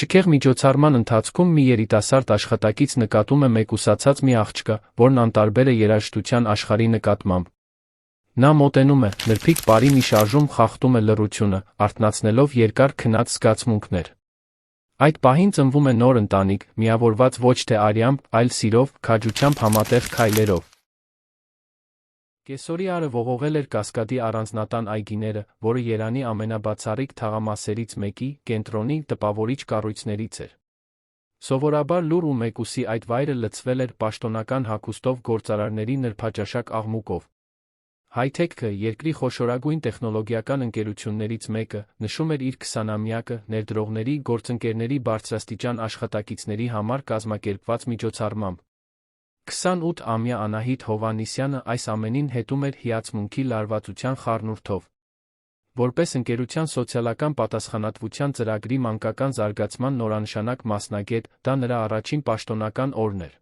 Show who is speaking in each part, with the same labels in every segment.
Speaker 1: Շքեղ միջոցառման ընթացքում մի երիտասարդ աշխատակից նկատում է մեկուսացած մի աղջկա, որն անտարբեր է երաժշտության աշխարհի նկատմամբ։ Նա մոտենում է, նրբիկ բարի մի շարժում խախտում է լռությունը, արթնացնելով երկար քնած զգացմունքներ։ Այդ պահին ծնվում է նոր ընտանիք, միավորված ոչ թե արյամբ, այլ սիրով, քաջությամբ համատեղ քայլերով։ Կեսօրի արը ողողել էր Կասկադի առանձնատան այգիները, որը Երանի ամենաբացառիկ թաղամասերից մեկի, կենտրոնի, տպավորիչ կառույցներից էր։ Սովորաբար լուռ ու մեկուսի այդ վայրը լցվել էր պաշտոնական հագուստով գործարարների նրբաճաշակ աղմուկով։ Հայթեքը, երկրի խոշորագույն տեխնոլոգիական ընկերություններից մեկը, նշում էր իր 20-ամյակը ներդրողների, գործընկերների բարձրաստիճան աշխատակիցների համար կազմակերպված միջոցառմամբ։ 28-ամյա Անահիտ Հովհաննիսյանը այս ամենին հետում էր հիացմունքի լարվածության խառնուրդով։ Որպես ընկերության սոցիալական պատասխանատվության ծրագրի մանկական զարգացման նորանշանակ մասնագետ, դա նրա առաջին պաշտոնական օրն էր։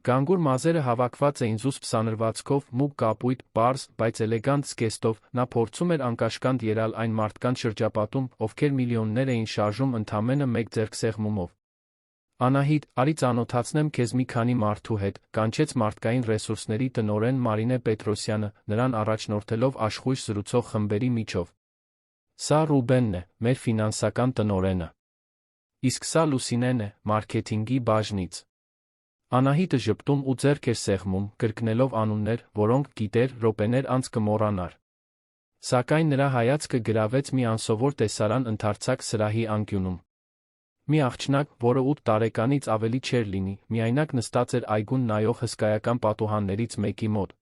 Speaker 1: Գանգուր մազերը հավաքված էին զուսպ սանրվածքով, մուգ կապույտ, պարզ, բայց էլեգանտ զգեստով, նա փորձում էր անկաշկանդ ելալ այն մարդկանց շրջապատում, ովքեր միլիոններ էին շարժում ընդամենը մեկ ձեռքսեղմումով։ Անահիտ, արի ծանոթացնեմ քեզ մի քանի մարդու հետ, կանչեց մարդկային ռեսուրսների տնօրեն Մարինե Պետրոսյանը, նրան առաջնորդելով աշխույժ զրուցող խմբերի միջով։ Սա Ռուբենն է, մեր ֆինանսական տնօրենը։ Իսկ սա Լուսինեն է, մարքեթինգի բաժնից։ Անահիտը ժպտում ու ձեռք էր սեղմում, կրկնելով անուններ, որոնք գիտեր, րոպեներ անց կմոռանար։ Սակայն նրա հայացքը գրավեց մի անսովոր տեսարան ընդարձակ սրահի անկյունում։ Մի աղջնակ, որը 8 տարեկանից ավելի չէր լինի, միայնակ նստած էր այգուն նայող հսկայական պատուհաններից մեկի մոտ։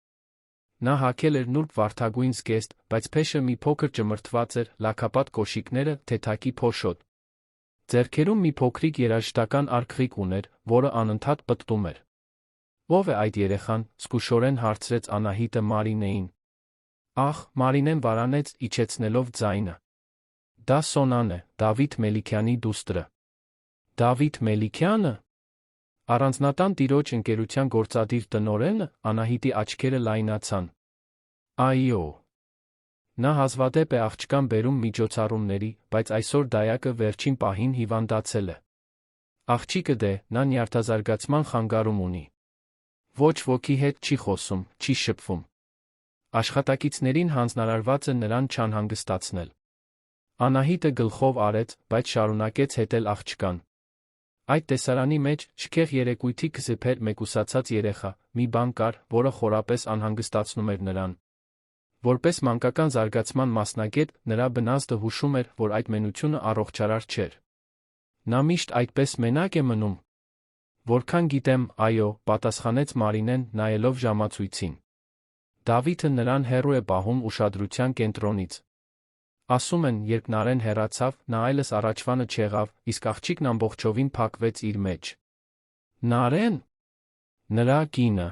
Speaker 1: Նա հագել էր նուրբ վարդագույն զգեստ, բայց փեշը մի փոքր ճմրթված էր, լաքապատ կոշիկները, թեթակի փոշոտ։ Ձեռքերում մի փոքրիկ երաժշտական արգղիկ ուներ, որը անընդհատ պտտում էր։ Ո՞վ է այդ երեխան, զգուշորեն հարցրեց Անահիտը Մարինեին։ Ախ, Մարինեն վարանեց, իջեցնելով ձայնը։ Դա Սոնան է, Դավիթ Մելիքյանի դուստրը։ Դավիթ Մելիքյանը։ Առանձնատան տիրոջ ընկերության գործադիր տնօրենը, Անահիտի աչքերը լայնացան։ Այո։ Նա հազվադեպ է աղջկան բերում միջոցառումների, բայց այսօր դայակը վերջին պահին հիվանդացել է։ Աղջիկը դե, նա նյարդազարգացման խանգարում ունի։ Ոչ ոքի հետ չի խոսում, չի շփվում։ Աշխատակիցներին հանձնարարված է նրան չանհանգստացնել։ Անահիտը գլխով արեց, բայց շարունակեց հետել աղջկան։ Այդ տեսարանի մեջ, շքեղ երեկույթի կզիփեր մեկուսացած երեխա, մի բան կար, որը խորապես անհանգստացնում էր նրան։ Որպես մանկական զարգացման մասնագետ, նրա բնազդը հուշում էր, որ այդ մենությունը առողջարար չէր։ Նա միշտ այդպես մենակ է մնում։ Որքան գիտեմ, այո, պատասխանեց Մարինեն, նայելով ժամացույցին։ Դավիթը նրան հեռու է պահում ուշադրության կենտրոնից։ Ասում են, երբ Նարեն հեռացավ, նա այլս առաջվանը չեղավ, իսկ աղջիկն ամբողջովին փակվեց իր մեջ։ Նարեն։ Նրա կինը։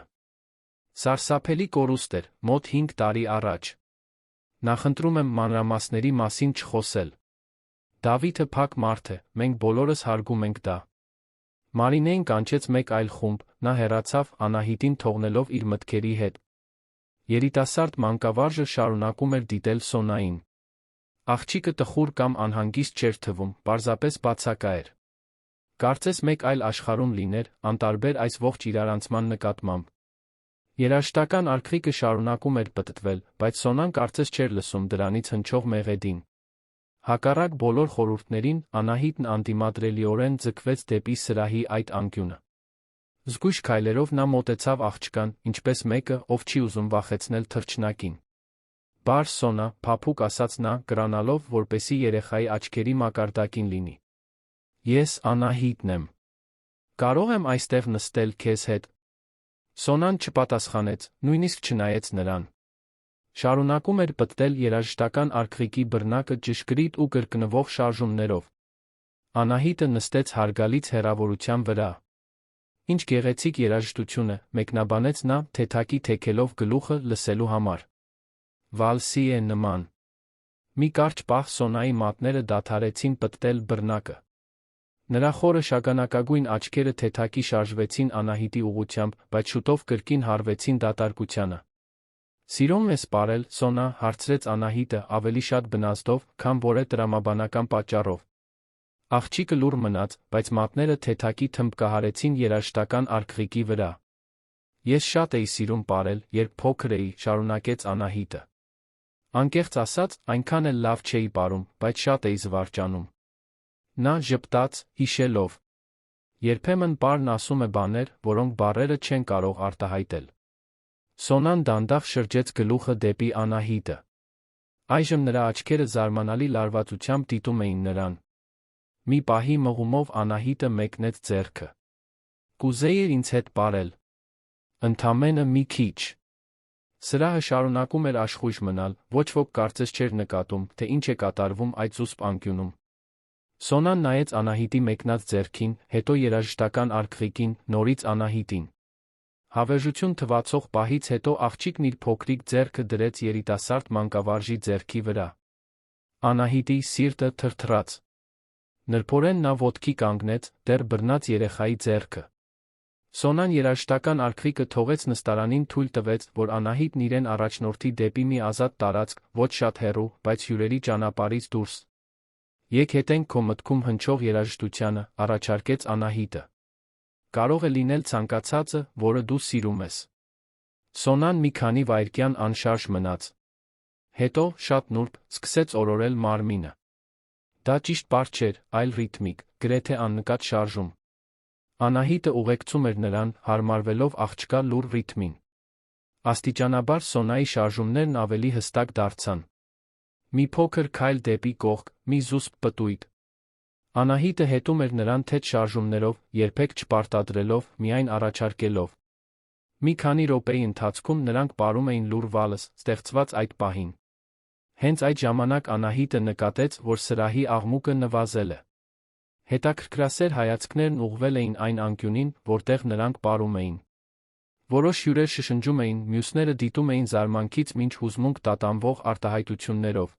Speaker 1: Սարսափելի կորուստ էր, մոտ 5 տարի առաջ։ Նախընտրում եմ մանրամասների մասին չխոսել։ Դավիթը փակ մարդ է, մենք բոլորս հարգում ենք դա։ Մարինեին կանչեց մեկ այլ խումբ, նա հեռացավ, Անահիտին թողնելով իր մտքերի հետ։ Երիտասարդ մանկավարժը շարունակում էր դիտել Սոնային։ Աղջիկը տխուր կամ անհանգիստ չէր թվում, պարզապես բացակա էր։ Կարծես մեկ այլ աշխարհում լիներ, անտարբեր այս ողջ իրարանցման նկատմամբ։ Երաժշտական արգղիկը շարունակում էր պտտվել, բայց Սոնան կարծես չէր լսում դրանից հնչող մեղեդին։ Հակառակ բոլոր խորհուրդներին, Անահիտն անդիմադրելիորեն ձգվեց դեպի սրահի այդ անկյունը։ Զգույշ քայլերով նա մոտեցավ աղջկան, ինչպես մեկը, ով չի ուզում վախեցնել թռչնակին։ Բար Սոնա, փափուկ ասաց նա, կրանալով, որպեսզի երեխայի աչքերի մակարդակին լինի։ Ես Անահիտն եմ։ Կարող եմ այստեղ նստել քեզ հետ։ Սոնան չպատասխանեց, նույնիսկ չնայեց նրան։ Շարունակում էր պտտել երաժշտական արգղիկի բռնակը ճշգրիտ ու կրկնվող շարժումներով։ Անահիտը նստեց հարգալից հեռավորության վրա։ Ինչ գեղեցիկ երաժշտություն է, մեկնաբանեց նա, թեթակի թեքելով գլուխը լսելու համար։ Վալսի է նման։ Մի կարճ պահ Սոնայի մատները դադարեցին պտտել բռնակը։ Նրա խորը շագանակագույն աչքերը թեթակի շարժվեցին Անահիտի ուղղությամբ, բայց շուտով կրկին հարվեցին դատարկությանը։ Սիրո՞ւմ ես սպառել, Սոնա, հարցրեց Անահիտը ավելի շատ բնազդով, քան որ է տրամաբանական պատճառով։ Աղջիկը լուռ մնաց, բայց մատները թեթակի թմբկահարեցին երաժշտական արգղիկի վրա։ Ես շատ էի սիրում պարել, երբ փոքր էի, շարունակեց Անահիտը։ Անկեղծ ասած, այնքան էլ լավ չէի պարում, բայց շատ էի զվարճանում։ Նա ժպտաց, հիշելով. երբեմն պարն ասում է բաներ, որոնք բառերը չեն կարող արտահայտել։ Սոնան դանդաղ շրջեց գլուխը դեպի Անահիտը։ Այժմ նրա աչքերը զարմանալի լարվածությամբ դիտում էին նրան։ Մի պահի մղումով Անահիտը մեկնեց ձեռքը։ Կուզեիր ինձ հետ պարել։ Ընդամենը մի քիչ։ Սրահը շարունակում էր աշխույժ մնալ, ոչ ոք կարծես չէր նկատում, թե ինչ է կատարվում այդ զուսպ անկյունում։ Սոնան նայեց Անահիտի մեկնած ձեռքին, հետո երաժշտական արգղիկին, նորից Անահիտին։ Հավերժություն թվացող պահից հետո աղջիկն իր փոքրիկ ձեռքը դրեց երիտասարդ մանկավարժի ձեռքի վրա։ Անահիտի սիրտը թրթռաց։ Նրբորեն նա ոտքի կանգնեց, դեռ բռնած երեխայի ձեռքը։ Սոնան երաժշտական արգղիկը թողեց նստարանին, թույլ տվեց, որ Անահիտն իրեն առաջնորդի դեպի մի ազատ տարածք, ոչ շատ հեռու, բայց հյուրերի ճանապարհից դուրս։ Եկ հետենք քո մտքում հնչող երաժշտությանը, առաջարկեց Անահիտը։ Կարող է լինել ցանկացածը, որը դու սիրում ես։ Սոնան մի քանի վայրկյան անշարժ մնաց։ Հետո, շատ նուրբ, սկսեց օրորել մարմինը։ Դա ճիշտ պար չէր, այլ ռիթմիկ, գրեթե աննկատ շարժում։ Անահիտը ուղեկցում էր նրան, հարմարվելով աղջկա լուռ ռիթմին։ Աստիճանաբար Սոնայի շարժումներն ավելի հստակ դարձան։ Մի փոքր քայլ դեպի կողք, մի զուսպ պտույտ։ Անահիտը հետում էր նրան թեթ շարժումներով, երբեք չպարտադրելով, միայն առաջարկելով։ Մի քանի րոպեի ընթացքում նրանք պարում էին լուռ վալս, ստեղծված այդ պահին։ Հենց այդ ժամանակ Անահիտը նկատեց, որ սրահի աղմուկը նվազել է։ Հետաքրքրասեր հայացքներն ուղղվել էին այն անկյունին, որտեղ նրանք պարում էին։ Որոշ հյուրեր շշնջում էին, մյուսները դիտում էին զարմանքից մինչ հուզմունք տատանվող արտահայտություններով։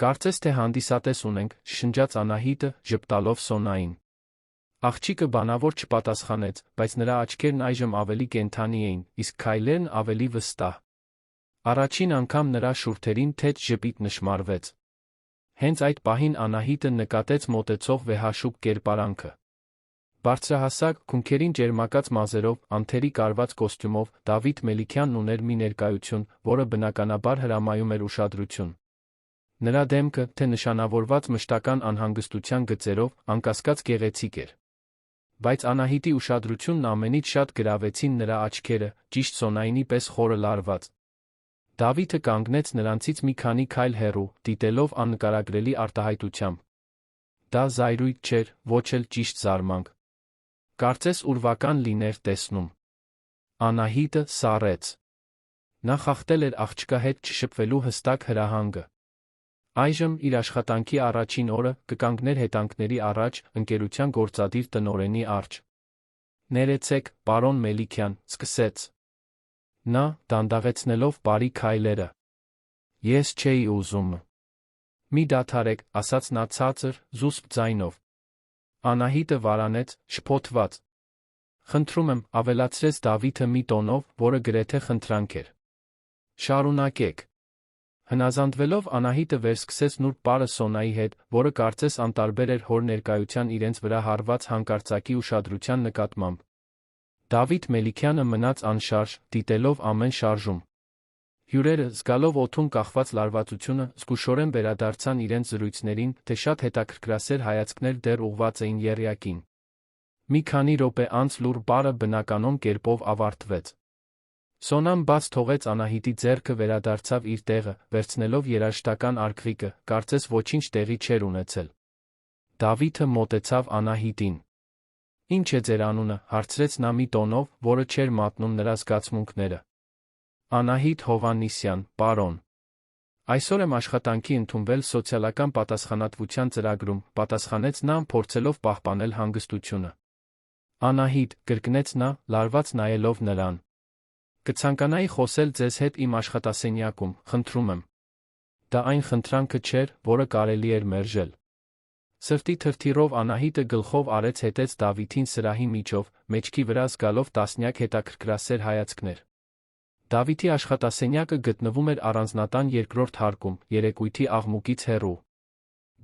Speaker 1: Կարծես թե հանդիսատես ունենք, շշնջաց Անահիտը, ժպտալով Սոնային։ Աղջիկը բանավոր չպատասխանեց, բայց նրա աչքերն այժմ ավելի կենդանի էին, իսկ քայլերն ավելի վստահ։ Առաջին անգամ նրա շուրթերին թեթ ժպիտ նշմարվեց։ Հենց այդ պահին Անահիտը նկատեց մոտեցող վեհաշուկ կերպարանքը։ Բարձրահասակ, քունքերին ճերմակած մազերով, անթերի կարված կոստյումով, Դավիթ Մելիքյանն ուներ մի ներկայություն, որը բնականաբար հրամայում էր ուշադրություն։ Նրա դեմքը, թե նշանավորված մշտական անհանգստության գծերով, անկասկած գեղեցիկ էր։ Բայց Անահիտի ուշադրությունն ամենից շատ գրավեցին նրա աչքերը, ճիշտ Սոնայինի պես խորը լարված։ Դավիթը կանգնեց նրանցից մի քանի քայլ հեռու, դիտելով աննկարագրելի արտահայտությամբ։ Դա զայրույթ չէր, ոչ էլ ճիշտ զարմանք։ Կարծես ուրվական լիներ տեսնում։ Անահիտը սառեց։ Նա խախտել էր աղջկա հետ չշփվելու հստակ հրահանգը։ Այժմ, իր աշխատանքի առաջին օրը, կկանգներ հետանքների առաջ, ընկերության գործադիր տնօրենի առջ։ Ներեցեք, պարոն Մելիքյան, սկսեց նա, դանդաղեցնելով բարի քայլերը։ Ես չէի ուզում։ Մի դադարեք, ասաց նա ցածր, զուսպ ձայնով։ Անահիտը վարանեց, շփոթված։ Խնդրում եմ, ավելացրեց Դավիթը մի տոնով, որը գրեթե խնդրանք էր։ Շարունակեք։ Հնազանդվելով Անահիտը վերսկսեց նուրբ պարը Սոնայի հետ, որը կարծես անտարբեր էր հոր ներկայության իրենց վրա հարված հանկարծակի ուշադրության նկատմամբ։ Դավիթ Մելիքյանը մնաց անշարժ, դիտելով ամեն շարժում։ Հյուրերը, զգալով օդում կախված լարվածությունը, զգուշորեն վերադարձան իրենց զրույցներին, թե շատ հետաքրքրասեր հայացքներ դեռ ուղղված էին եռյակին։ Մի քանի րոպե անց լուռ պարը բնականոն կերպով ավարտվեց։ Սոնան բաց թողեց Անահիտի ձեռքը, վերադարձավ իր տեղը, վերցնելով երաժշտական արգղիկը, կարծես ոչինչ տեղի չէր ունեցել։ Դավիթը մոտեցավ Անահիտին։ Ինչ է ձեր անունը, հարցրեց նա մի տոնով, որը չէր մատնում նրա զգացմունքները։ Անահիտ Հովհաննիսյան, պարոն։ Այսօր եմ աշխատանքի ընդունվել սոցիալական պատասխանատվության ծրագրում, պատասխանեց նա, փորձելով պահպանել հանգստությունը։ Անահիտ, կրկնեց նա, լարված նայելով նրան։ Կցանկանայի խոսել ձեզ հետ իմ աշխատասենյակում, խնդրում եմ։ Դա այն խնդրանքը չէր, որը կարելի էր մերժել։ Սրտի թրթիռով Անահիտը գլխով արեց հետեց Դավիթին սրահի միջով, մեջքի վրա զգալով տասնյակ հետաքրքրասեր հայացքներ։ Դավիթի աշխատասենյակը գտնվում էր առանձնատան երկրորդ հարկում, երեկույթի աղմուկից հեռու։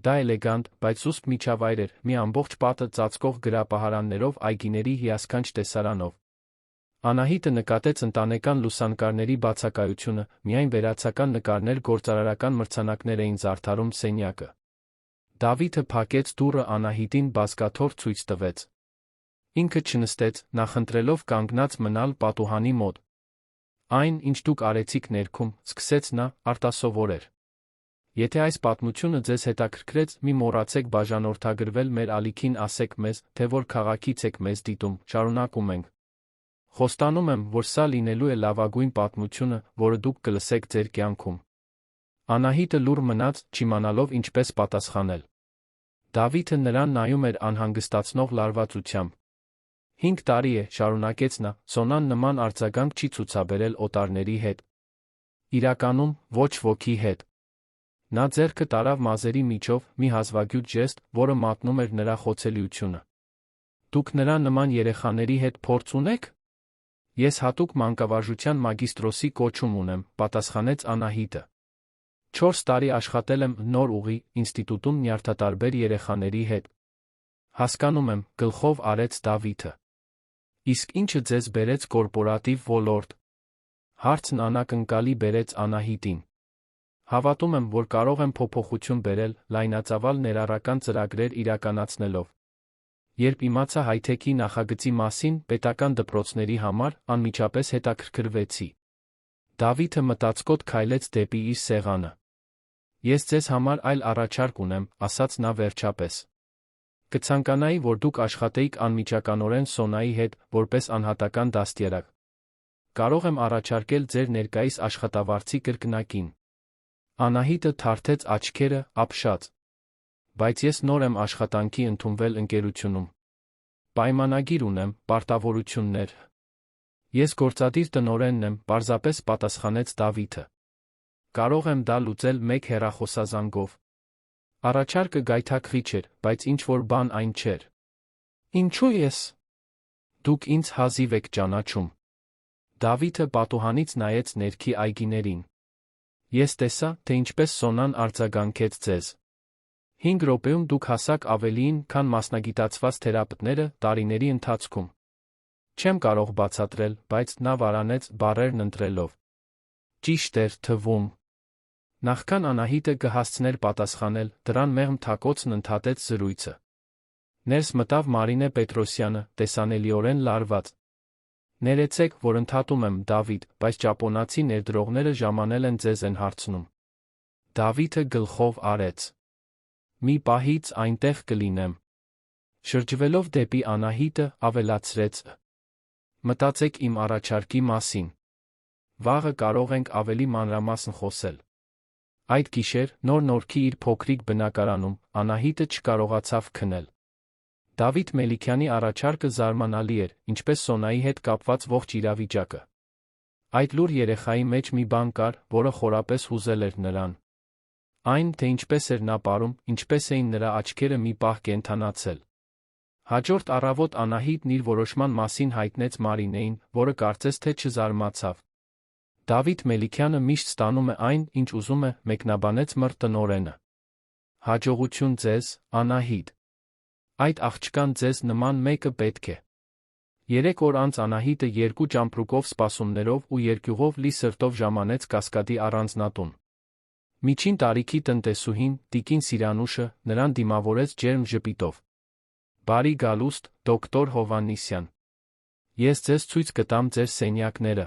Speaker 1: Դա էլեգանտ, բայց զուսպ միջավայր էր, մի ամբողջ պատը ծածկող գրապահարաններով, այգիների հիասքանչ տեսարանով։ Անահիտը նկատեց ընտանեկան լուսանկարների բացակայությունը, միայն վերացական նկարներ, գործարարական մրցանակներ էին զարդարում սենյակը։ Դավիթը փակեց դուռը, Անահիտին բազկաթոռ ցույց տվեց։ Ինքը չնստեց, նախընտրելով կանգնած մնալ պատուհանի մոտ։ Այն, ինչ դուք արեցիք ներքում, սկսեց նա, արտասովոր էր։ Եթե այս պատմությունը ձեզ հետաքրքրեց, մի մոռացեք բաժանորդագրվել մեր ալիքին, ասեք մեզ, թե որ քաղաքից եք մեզ դիտում, շարունակում ենք։ Խոստանում եմ, որ սա լինելու է լավագույն պատմությունը, որը դուք կլսեք ձեր կյանքում։ Անահիտը լուռ մնաց, չիմանալով ինչպես պատասխանել։ Դավիթը նրան նայում էր անհանգստացնող լարվածությամբ։ 5 տարի է, շարունակեց նա, Սոնան նման արձագանք չի ցուցաբերել օտարների հետ։ Իրականում, ոչ ոքի հետ։ Նա ձեռքը տարավ մազերի միջով, մի հազվագյուտ ժեստ, որը մատնում էր նրա խոցելիությունը։ Դուք նրա նման երեխաների հետ փորձ ունեք։ Ես հատուկ մանկավարժության մագիստրոսի կոչում ունեմ, պատասխանեց Անահիտը։ 4 տարի աշխատել եմ նոր ուղի ինստիտուտում նյարդատարբեր երեխաների հետ։ Հասկանում եմ, գլխով արեց Դավիթը։ Իսկ ինչը ձեզ բերեց կորպորատիվ ոլորտ։ Հարցն անակնկալի բերեց Անահիտին։ Հավատում եմ, որ կարող եմ փոփոխություն բերել, լայնածավալ ներառական ծրագրեր իրականացնելով։ Երբ իմացա հigh-tech-ի նախագծի մասին պետական դպրոցների համար, անմիջապես հետաքրքրվեցի։ Դավիթը մտածկոտ քայլեց դեպի իր սեղանը։ Ես ձեզ համար այլ առաջարկ ունեմ, ասաց նա վերջապես։ Կցանկանայի, որ դուք աշխատեիք անմիջականորեն Սոնայի հետ, որպես անհատական դաստիարակ։ Կարող եմ առաջարկել ձեր ներկայիս աշխատավարձի կրկնակին։ Անահիտը թարթեց աչքերը, ապշած։ Բայց ես նոր եմ աշխատանքի ընդունվել ընկերությունում։ Պայմանագիր ունեմ, պարտավորություններ։ Ես գործադիր տնօրենն եմ, պարզապես պատասխանեց Դավիթը։ Կարող եմ դա լուծել մեկ հեռախոսազանգով։ Առաջարկը գայթակղիչ էր, բայց ինչ-որ բան այն չէր։ Ինչու ես։ Դուք ինձ հազիվ եք ճանաչում։ Դավիթը պատուհանից նայեց ներքի այգիներին։ Ես տեսա, թե ինչպես Սոնան արձագանքեց ձեզ։ 5 րոպեում դուք հասաք ավելիին, քան մասնագիտացված թերապևտները տարիների ընթացքում։ Չեմ կարող բացատրել, բայց նա վարանեց, բառերն ընտրելով։ Ճիշտ էր թվում։ Նախքան Անահիտը կհասցներ պատասխանել, դրան մեղմ թակոցն ընդհատեց զրույցը։ Ներս մտավ Մարինե Պետրոսյանը, տեսանելիորեն լարված։ Ներեցեք, որ ընդհատում եմ, Դավիթ, բայց ճապոնացի ներդրողները ժամանել են ձեզ են հարցնում։ Դավիթը գլխով արեց։ Մի պահից այնտեղ կլինեմ։ Շրջվելով դեպի Անահիտը, ավելացրեց. Մտածեք իմ առաջարկի մասին։ Վաղը կարող ենք ավելի մանրամասն խոսել։ Այդ գիշեր, նոր Նորքի իր փոքրիկ բնակարանում, Անահիտը չկարողացավ քնել։ Դավիթ Մելիքյանի առաջարկը զարմանալի էր, ինչպես Սոնայի հետ կապված ողջ իրավիճակը։ Այդ լուր երեխայի մեջ մի բան կար, որը խորապես հուզել էր նրան։ Այն, թե ինչպես էր նա ապրում, ինչպես էին նրա աչքերը մի պահ կենթանացել։ Հաջորդ առավոտ Անահիտն իր որոշման մասին հայտնեց Մարինեին, որը կարծես թե չզարմացավ։ Դավիթ Մելիքյանը միշտ ստանում է այն, ինչ ուզում է, մեկնաբանեց մըր տնօրենը։ Հաջողություն ձեզ, Անահիտ։ Այդ աղջկան ձեզ նման մեկը պետք է։ 3 օր անց Անահիտը 2 ճամպրուկով սպասումներով ու երկյուղով լի սրտով ժամանեց Կասկադի առանձնատուն։ Միջին տարիքի տնտեսուհին, տիկին Սիրանուշը, նրան դիմավորեց ջերմ ժպիտով։ Բարի գալուստ, դոկտոր Հովհաննիսյան։ Ես ձեզ ցույց կտամ ձեր սենյակները։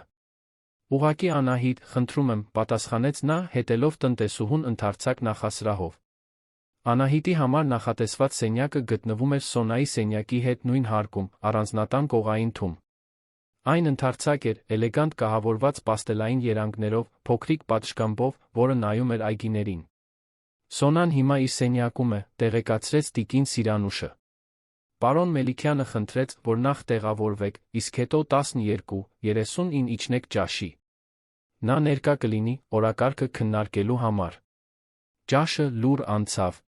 Speaker 1: Ուղղակի Անահիտ, խնդրում եմ, պատասխանեց նա, հետելով տնտեսուհուն ընդարձակ նախասրահով։ Անահիտի համար նախատեսված սենյակը գտնվում էր Սոնայի սենյակի հետ նույն հարկում, առանձնատան կողային թում։ Այն ընդարձակ էր, էլեգանտ կահավորված պաստելային երանգներով, փոքրիկ պատշգամբով, որը նայում էր այգիներին։ Սոնան հիմա իր սենյակում է, տեղեկացրեց տիկին Սիրանուշը։ Պարոն Մելիքյանը խնդրեց, որ նախ տեղավորվեք, իսկ հետո 12:39-ին իջնեք ճաշի։ Նա ներկա կլինի, օրակարգը քննարկելու համար։ Ճաշը լուռ անցավ։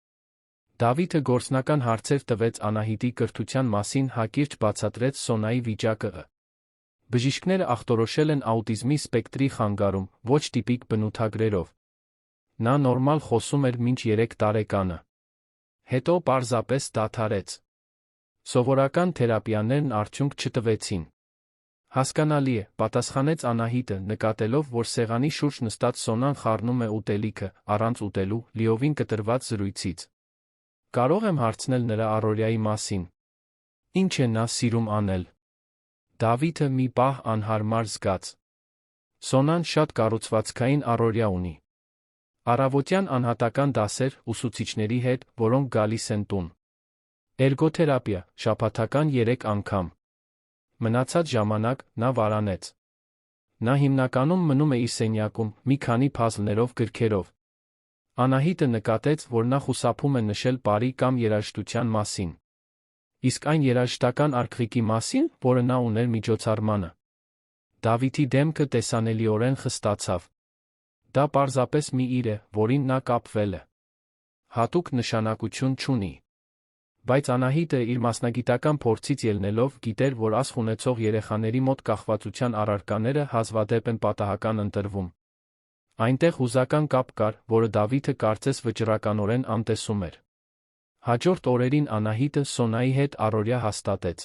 Speaker 1: Դավիթը գործնական հարցեր տվեց Անահիտի կրթության մասին, հակիրճ բացատրեց Սոնայի վիճակը։ Բժիշկները ախտորոշել են աուտիզմի սպեկտրի խանգարում, ոչ տիպիկ բնութագրերով։ Նա նորմալ խոսում էր մինչ 3 տարեկանը։ Հետո պարզապես դադարեց։ Սովորական թերապիաներն արդյունք չտվեցին։ Հասկանալի է, պատասխանեց Անահիտը, նկատելով, որ սեղանի շուրջ նստած Սոնան խառնում է ուտելիքը, առանց ուտելու, լիովին կտրված զրույցից։ Կարող եմ հարցնել նրա առօրյայի մասին։ Ինչ է նա սիրում անել։ Դավիթը մի պահ անհարմար զգաց։ Սոնան շատ կառուցվածքային առօրյա ունի։ Առավոտյան անհատական դասեր ուսուցիչների հետ, որոնք գալիս են տուն։ Էրգոթերապիա, շաբաթական 3 անգամ։ Մնացած ժամանակ նա վարանեց։ Նա հիմնականում մնում է իր սենյակում, մի քանի փազլներով գրքերով։ Անահիտը նկատեց, որ նա խուսափում է նշել բարի կամ երաժշտության մասին։ Իսկ այն երաժշտական արկղիկի մասին, որը նա ուներ միջոցառմանը։ Դավիթի դեմքը տեսանելիորեն խստացավ։ Դա պարզապես մի իր է, որին նա կապվել է։ Հատուկ նշանակություն չունի։ Բայց Անահիտը իր մասնագիտական փորձից ելնելով գիտեր, որ ասխ ունեցող երեխաների մոտ կախվածության առարկաները հազվադեպ են պատահական ընտրվում։ Այնտեղ հուզական կապ կար, որը Դավիթը կարծես վճռականորեն անտեսում էր։ Հաջորդ օրերին Անահիտը Սոնայի հետ առօրյա հաստատեց։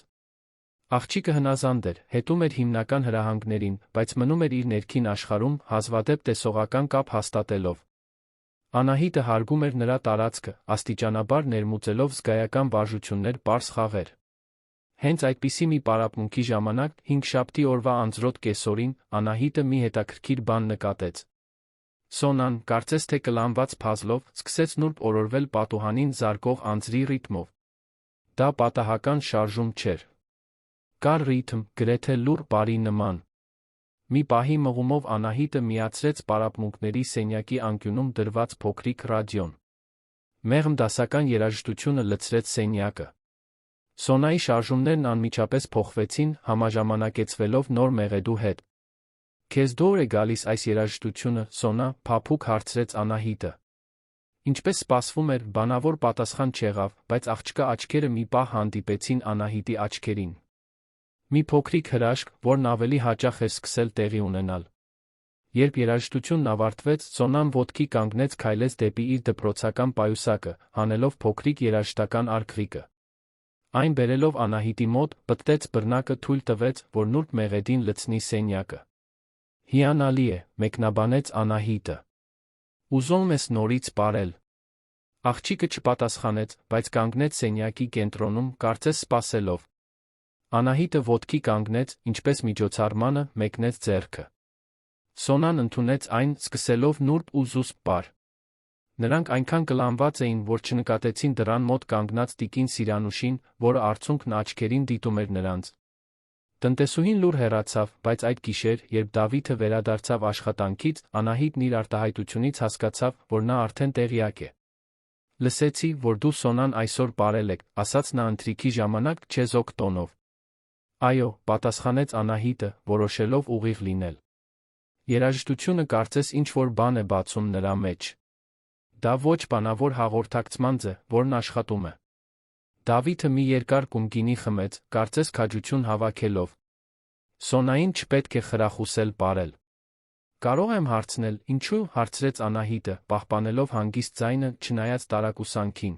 Speaker 1: Աղջիկը հնազանդ էր, հետում էր հիմնական հրահանգներին, բայց մնում էր իր ներքին աշխարհում, հազվադեպ տեսողական կապ հաստատելով։ Անահիտը հարգում էր նրա տարածքը, աստիճանաբար ներմուծելով զգայական վարժություններ պարզ խաղեր։ Հենց այդպիսի մի պարապմունքի ժամանակ, հինգշաբթի օրվա անձրոտ կեսօրին, Անահիտը մի հետաքրքիր բան նկատեց։ Սոնան, կարծես թե կլանված փազլով, սկսեց նուրբ օրորվել պատուհանին զարկող անձրի ռիթմով։ Դա պատահական շարժում չէր։ Կար ռիթմ, գրեթե լուռ բարի նման։ Մի պահի մղումով Անահիտը միացրեց պարապմունքների սենյակի անկյունում դրված փոքրիկ ռադիոն։ Մեղմ դասական երաժշտությունը լցրեց սենյակը։ Սոնայի շարժումներն անմիջապես փոխվեցին, համաժամանակեցվելով նոր մեղեդու հետ։ Քեզ դուր է գալիս այս երաժշտությունը, Սոնա, փափուկ հարցրեց Անահիտը։ Ինչպես սպասվում էր, բանավոր պատասխան չեղավ, բայց աղջկա աչքերը մի պահ հանդիպեցին Անահիտի աչքերին։ Մի փոքրիկ հրաշք, որն ավելի հաճախ էր սկսել տեղի ունենալ։ Երբ երաժշտությունն ավարտվեց, Սոնան ոտքի կանգնեց, քայլեց դեպի իր դպրոցական պայուսակը, հանելով փոքրիկ երաժշտական արկղիկը։ Այն բերելով Անահիտի մոտ, պտտեց բռնակը, թույլ տվեց, որ նուրբ մեղեդին լցնի սենյակը։ Հիանալի է, մեկնաբանեց Անահիտը։ Ուզում ես նորից ապրել։ Աղջիկը չպատասխանեց, բայց կանգնեց սենյակի կենտրոնում, կարծես սպասելով։ Անահիտը ոտքի կանգնեց, ինչպես միջոցառմանը, մեկնեց ձեռքը։ Սոնան ընդունեց այն, սկսելով նուրբ ու զուսպ պար։ Նրանք այնքան կլանված էին, որ չնկատեցին դռան մոտ կանգնած տիկին Սիրանուշին, որը արցունքն աչքերին դիտում էր նրանց։ Տնտեսուհին լուռ հեռացավ, բայց այդ գիշեր, երբ Դավիթը վերադարձավ աշխատանքից, Անահիտն իր արտահայտությունից հասկացավ, որ նա արդեն տեղյակ է։ Լսեցի, որ դու Սոնան այսօր ապրել եք, ասաց նա ընթրիքի ժամանակ չեզոք տոնով։ Այո, պատասխանեց Անահիտը, որոշելով ուղիղ լինել։ Երաժշտությունը կարծես ինչ-որ բան է բացում նրա մեջ։ Դա ոչ բանավոր հաղորդակցման ձ է, որն աշխատում է։ Դավիթը մի երկար կում գինի խմեց, կարծես քաջություն հավաքելով։ Սոնային չպետք է խրախուսել ապրել։ Կարող եմ հարցնել, ինչու՞, հարցրեց Անահիտը, պահպանելով հանգիստ ձայնը, չնայած տարակուսանքին։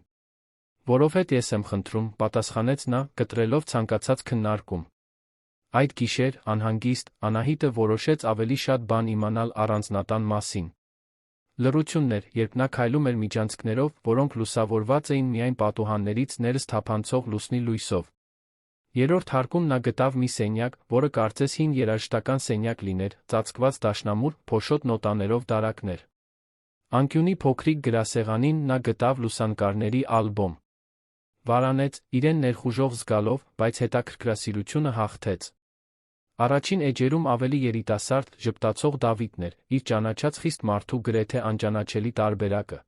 Speaker 1: Որովհետև ես եմ խնդրում, պատասխանեց նա, կտրելով ցանկացած քննարկում։ Այդ գիշեր, անհանգիստ, Անահիտը որոշեց ավելի շատ բան իմանալ առանձնատան մասին։ Լռություններ, երբ նա քայլում էր միջանցքներով, որոնք լուսավորված էին միայն պատուհաններից ներս թափանցող լուսնի լույսով։ Երրորդ հարկում նա գտավ մի սենյակ, որը կարծես հին երաժշտական սենյակ լիներ, ծածկված դաշնամուր, փոշոտ նոտաներով դարակներ։ Անկյունի փոքրիկ գրասեղանին նա գտավ լուսանկարների ալբոմ։ Վարանեց, իրեն ներխուժող զգալով, բայց հետաքրքրասիրությունը հաղթեց։ Առաջին էջերում ավելի երիտասարդ, ժպտացող Դավիթն էր, իր ճանաչած խիստ մարդու գրեթե անճանաչելի տարբերակը։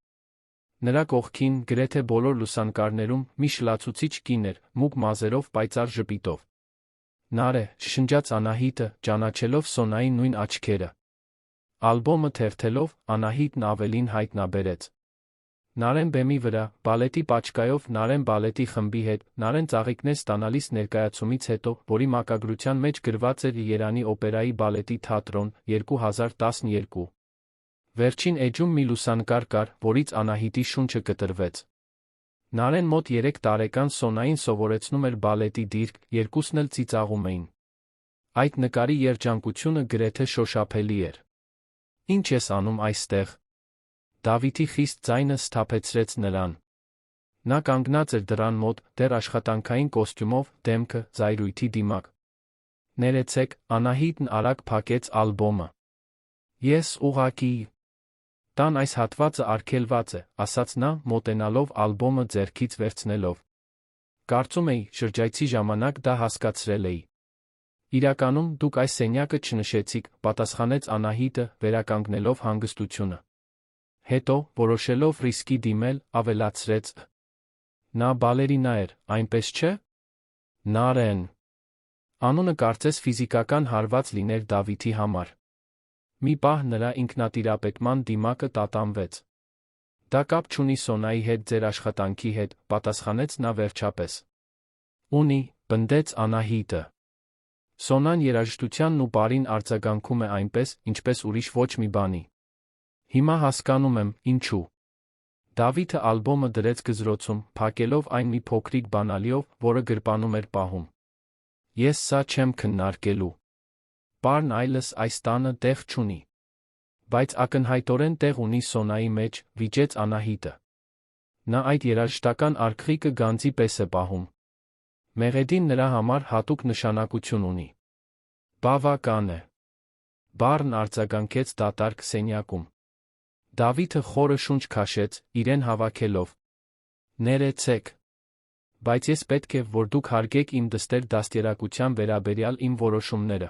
Speaker 1: Նրա կողքին, գրեթե բոլոր լուսանկարներում, մի շլացուցիչ կին էր, մուգ մազերով, պայծառ ժպիտով։ Նարէ, շշնջաց Անահիտը, ճանաչելով Սոնայի նույն աչքերը։ Ալբոմը թերթելով, Անահիտն ավելին հայտնաբերեց։ Նարեն բեմի վրա, բալետի պաչկայով, Նարեն բալետի խմբի հետ, Նարեն ծաղիկներ ստանալիս ներկայացումից հետո, որի մակագրության մեջ գրված էր Երանի օպերայի բալետի թատրոն, 2012։ Վերջին էջում մի լուսանկար կար, որից Անահիտի շունչը կտրվեց։ Նարեն մոտ 3 տարեկան Սոնային սովորեցնում էր բալետի դիրք, երկուսն էլ ծիծաղում էին։ Այդ նկարի երջանկությունը գրեթե շոշափելի էր։ Ինչ ես անում այստեղ։ Դավիթի խիստ ձայնը սթափեցրեց նրան։ Նա կանգնած էր դռան մոտ, դեռ աշխատանքային կոստյումով, դեմքը զայրույթի դիմակ։ Ներեցեք, Անահիտն արագ փակեց ալբոմը։ Ես ուղղակի… Տան այս հատվածը արգելված է, ասաց նա, մոտենալով ալբոմը ձեռքից վերցնելով։ Կարծում էի, շրջայցի ժամանակ դա հասկացրել էի։ Իրականում, դուք այս սենյակը չնշեցիք, պատասխանեց Անահիտը, վերականգնելով հանգստությունը։ Հետո, որոշելով ռիսկի դիմել, ավելացրեց. Նա բալերինա էր, այնպես չէ՞։ Նարեն… Անունը կարծես ֆիզիկական հարված լիներ Դավիթի համար։ Մի պահ նրա ինքնատիրապետման դիմակը տատանվեց։ Դա կապ չունի Սոնայի հետ ձեր աշխատանքի հետ, պատասխանեց նա վերջապես։ Ունի, պնդեց Անահիտը։ Սոնան երաժշտությանն ու պարին արձագանքում է այնպես, ինչպես ուրիշ ոչ մի բանի։ Հիմա հասկանում եմ, ինչու։ Դավիթը ալբոմը դրեց գզրոցում, փակելով այն մի փոքրիկ բանալիով, որը գրպանում էր պահում։ Ես սա չեմ քննարկելու։ Պարն այլս այս տանը տեղ չունի։ Բայց ակնհայտորեն տեղ ունի Սոնայի մեջ, վիճեց Անահիտը։ Նա այդ երաժշտական արկղիկը գանձի պես է պահում։ Մեղեդին նրա համար հատուկ նշանակություն ունի։ Բավական է։ Բառն արձագանքեց դատարկ սենյակում։ Դավիթը խորը շունչ քաշեց, իրեն հավաքելով։ Ներեցեք։ Բայց ես պետք է, որ դուք հարգեք իմ դստեր դաստիարակության վերաբերյալ իմ որոշումները։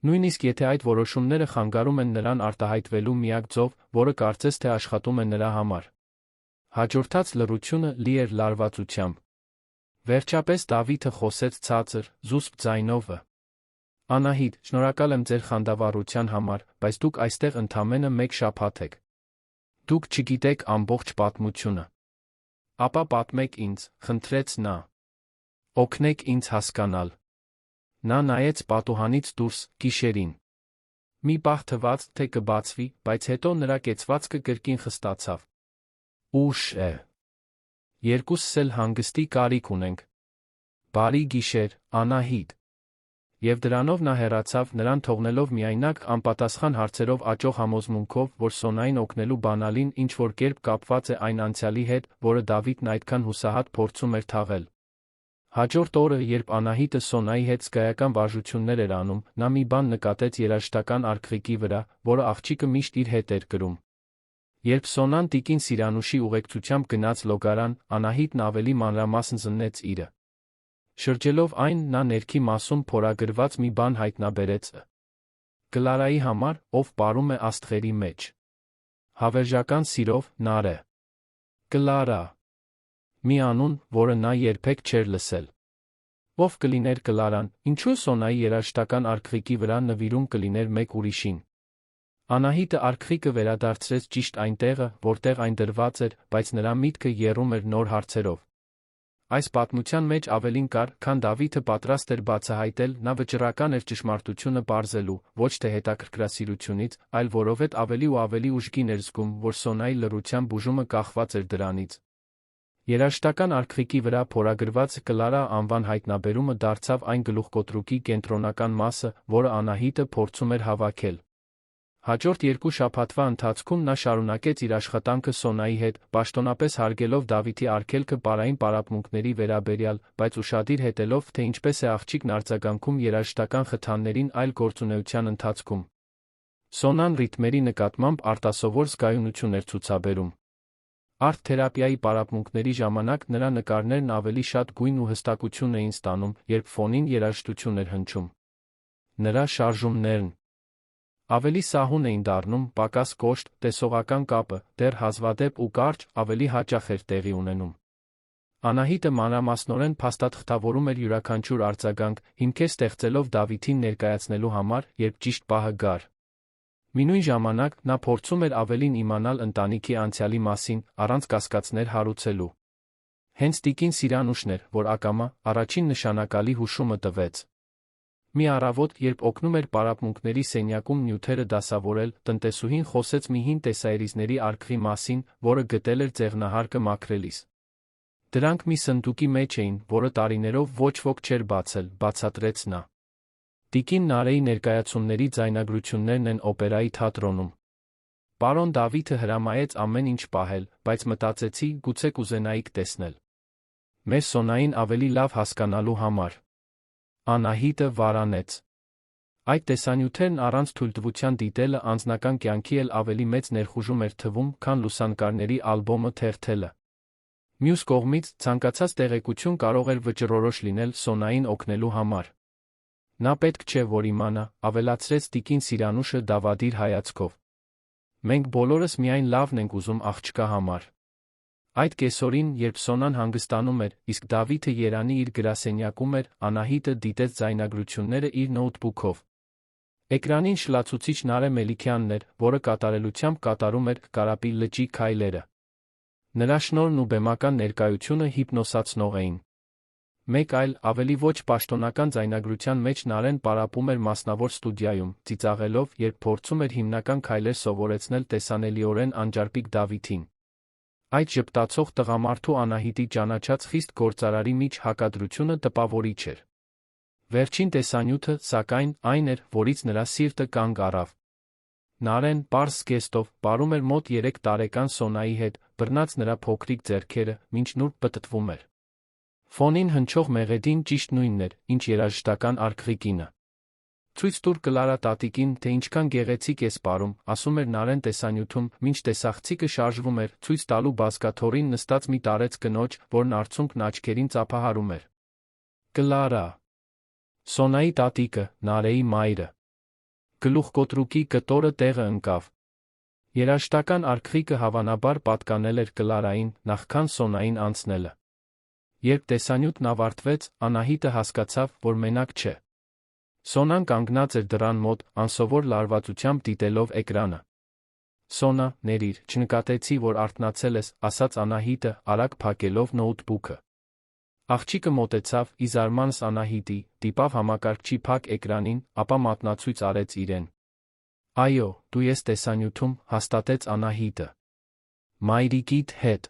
Speaker 1: Նույնիսկ եթե այդ որոշումները խանգարում են նրան արտահայտվելու միակ ձով, որը կարծես թե աշխատում է նրա համար։ Հաջորդած լռությունը լի էր լարվածությամբ։ Վերջապես Դավիթը խոսեց ցածր, զուսպ ձայնով. Անահիտ, շնորհակալ եմ ձեր խանդավառության համար, բայց դուք այստեղ ընդամենը մեկ շաբաթ եք։ Դուք չգիտեք ամբողջ պատմությունը։ Ապա պատմեք ինձ, խնդրեց նա։ Օգնեք ինձ հասկանալ։ Նա նայեց պատուհանից դուրս, գիշերին։ Մի պահ թվաց, թե կբացվի, բայց հետո նրա կեցվածքը կրկին խստացավ։ Ուշ է։ Երկուսս էլ հանգստի կարիք ունենք։ Բարի գիշեր, Անահիտ։ Եվ դրանով նա հեռացավ, նրան թողնելով միայնակ անպատասխան հարցերով աճող համոզմունքով, որ Սոնային օգնելու բանալին ինչ-որ կերպ կապված է այն անցյալի հետ, որը Դավիթն այդքան հուսահատ փորձում էր թաղել։ Հաջորդ օրը, երբ Անահիտը Սոնայի հետ զգայական վարժություններ էր անում, նա մի բան նկատեց երաժշտական արկղիկի վրա, որը աղջիկը միշտ իր հետ էր կրում։ Երբ Սոնան տիկին Սիրանուշի ուղեկցությամբ գնաց լոգարան, Անահիտն ավելի մանրամասն զննեց իրը։ Շրջելով այն, նա ներքի մասում փորագրված մի բան հայտնաբերեց. Կլարայի համար, ով պարում է աստղերի մեջ։ Հավերժական սիրով, Նարե։ Կլարա։ Մի անուն, որը նա երբեք չէր լսել։ Ով կլիներ Կլարան, ինչու Սոնայի երաժշտական արկղիկի վրա նվիրում կլիներ մեկ ուրիշին։ Անահիտը արկղիկը վերադարձրեց ճիշտ այն տեղը, որտեղ այն դրված էր, բայց նրա միտքը եռում էր նոր հարցերով։ Այս պատմության մեջ ավելին կար, քան Դավիթը պատրաստ էր բացահայտել, նա վճռական էր ճշմարտությունը պարզելու, ոչ թե հետաքրքրասիրությունից, այլ որովհետև ավելի ու ավելի ուժգին էր զգում, որ Սոնայի լռության բուժումը կախված էր դրանից։ Երաժշտական արկղիկի վրա փորագրված Կլարա անվան հայտնաբերումը դարձավ այն գլուխկոտրուկի կենտրոնական մասը, որը Անահիտը փորձում էր հավաքել։ Հաջորդ 2 շաբաթվա ընթացքում նա շարունակեց իր աշխատանքը Սոնայի հետ, պաշտոնապես հարգելով Դավիթի արգելքը պարային պարապմունքների վերաբերյալ, բայց ուշադիր հետելով, թե ինչպես է աղջիկն արձագանքում երաժշտական խթաններին այլ գործունեության ընթացքում։ Սոնան ռիթմերի նկատմամբ արտասովոր զգայունություն էր ցուցաբերում։ Արտ-թերապիայի պարապմունքների ժամանակ նրա նկարներն ավելի շատ գույն ու հստակություն էին ստանում, երբ ֆոնին երաժշտություն էր հնչում։ Նրա շարժումներն ավելի սահուն էին դառնում, պակաս կոշտ, տեսողական կապը, դեռ հազվադեպ ու կարճ, ավելի հաճախ էր տեղի ունենում։ Անահիտը մանրամասնորեն փաստաթղթավորում էր յուրաքանչյուր արձագանք, հիմքեր ստեղծելով Դավիթին ներկայացնելու համար, երբ ճիշտ պահը գար։ Մինույն ժամանակ, նա փորձում էր ավելին իմանալ ընտանիքի անցյալի մասին, առանց կասկածներ հարուցելու։ Հենց տիկին Սիրանուշն էր, որ ակամա, առաջին նշանակալի հուշումը տվեց։ Մի առավոտ, երբ օգնում էր պարապմունքների սենյակում նյութերը դասավորել, տնտեսուհին խոսեց մի հին տեսայրիզների արկղի մասին, որը գտել էր ձեղնահարկը մաքրելիս։ Դրանք մի սնդուկի մեջ էին, որը տարիներով ոչ ոք չէր բացել, բացատրեց նա։ Տիկին Նարեի ներկայացումների ձայնագրություններն են օպերայի թատրոնում։ Պարոն Դավիթը հրամայեց ամեն ինչ պահել, բայց մտածեցի, գուցե կուզենայիք տեսնել։ Մեր Սոնային ավելի լավ հասկանալու համար։ Անահիտը վարանեց։ Այդ տեսանյութերն առանց թույլտվության դիտելը անձնական կյանքի էլ ավելի մեծ ներխուժում էր թվում, քան լուսանկարների ալբոմը թերթելը։ Մյուս կողմից, ցանկացած տեղեկություն կարող էր վճռորոշ լինել Սոնային օգնելու համար։ Նա պետք չէ, որ իմանա, ավելացրեց տիկին Սիրանուշը դավադիր հայացքով։ Մենք բոլորս միայն լավն ենք ուզում աղջկա համար։ Այդ կեսօրին, երբ Սոնան հանգստանում էր, իսկ Դավիթը երանի իր գրասենյակում էր, Անահիտը դիտեց ձայնագրությունները իր նոութբուքով։ Էկրանին շլացուցիչ Նարե Մելիքյանն էր, որը կատարելությամբ կատարում էր Կարապի լճի քայլերը։ Նրա շնորհն ու բեմական ներկայությունը հիպնոսացնող էին։ Մեկ այլ, ավելի ոչ պաշտոնական ձայնագրության մեջ Նարեն պարապում էր մասնավոր ստուդիայում, ծիծաղելով, երբ փորձում էր հիմնական քայլեր սովորեցնել տեսանելիորեն անջարպիկ Դավիթին։ Այդ ժպտացող տղամարդու Անահիտի ճանաչած խիստ գործարարի միջ հակադրությունը տպավորիչ էր։ Վերջին տեսանյութը, սակայն, այն էր, որից նրա սիրտը կանգ առավ։ Նարեն, պարզ զգեստով, պարում էր մոտ 3 տարեկան Սոնայի հետ, բռնած նրա փոքրիկ ձեռքերը, մինչ նուրբ պտտվում էր։ Ֆոնին հնչող մեղեդին ճիշտ նույնն էր, ինչ երաժշտական արկղիկինը։ Ցույց տուր Կլարա տատիկին, թե ինչքան գեղեցիկ ես պարում, ասում էր Նարեն տեսանյութում, մինչ տեսախցիկը շարժվում էր, ցույց տալու բազկաթոռին նստած մի տարեց կնոջ, որն արցունքն աչքերին ծափահարում էր։ Կլարա։ Սոնայի տատիկը, Նարեի մայրը։ Գլուխկոտրուկի կտորը տեղը ընկավ։ Երաժշտական արկղիկը հավանաբար պատկանել էր Կլարային, նախքան Սոնային անցնելը։ Երբ տեսանյութն ավարտվեց, Անահիտը հասկացավ, որ մենակ չէ։ Սոնան կանգնած էր դռան մոտ, անսովոր լարվածությամբ դիտելով էկրանը։ Սոնա, ներիր, չնկատեցի, որ արթնացել ես, ասաց Անահիտը, արագ փակելով նոութբուքը։ Աղջիկը մոտեցավ, ի զարմանս Անահիտի, դիպավ համակարգչի փակ էկրանին, ապա մատնացույց արեց իրեն։ Այո, դու ես տեսանյութում, հաստատեց Անահիտը։ Մայրիկիդ հետ։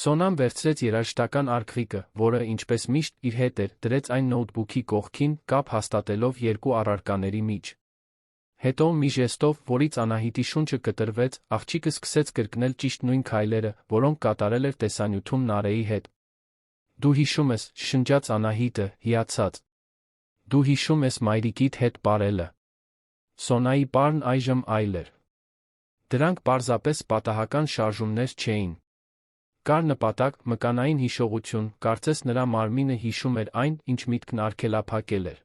Speaker 1: Սոնան վերցրեց երաժշտական արկղիկը, որը, ինչպես միշտ, իր հետ էր, դրեց այն նոութբուքի կողքին, կապ հաստատելով երկու առարկաների մեջ։ Հետո մի ժեստով, որից Անահիտի շունչը կտրվեց, աղջիկը սկսեց կրկնել ճիշտ նույն քայլերը, որոնք կատարել էր տեսանյութում Նարեի հետ։ Դու հիշում ես, շշնջաց Անահիտը, հիացած։ Դու հիշում ես մայրիկիդ հետ պարելը։ Սոնայի պարն այժմ այլ էր։ Դրանք պարզապես պատահական շարժումներ չէին։ Կար նպատակ, մկանային հիշողություն, կարծես նրա մարմինը հիշում էր այն, ինչ միտքն արգելափակել էր։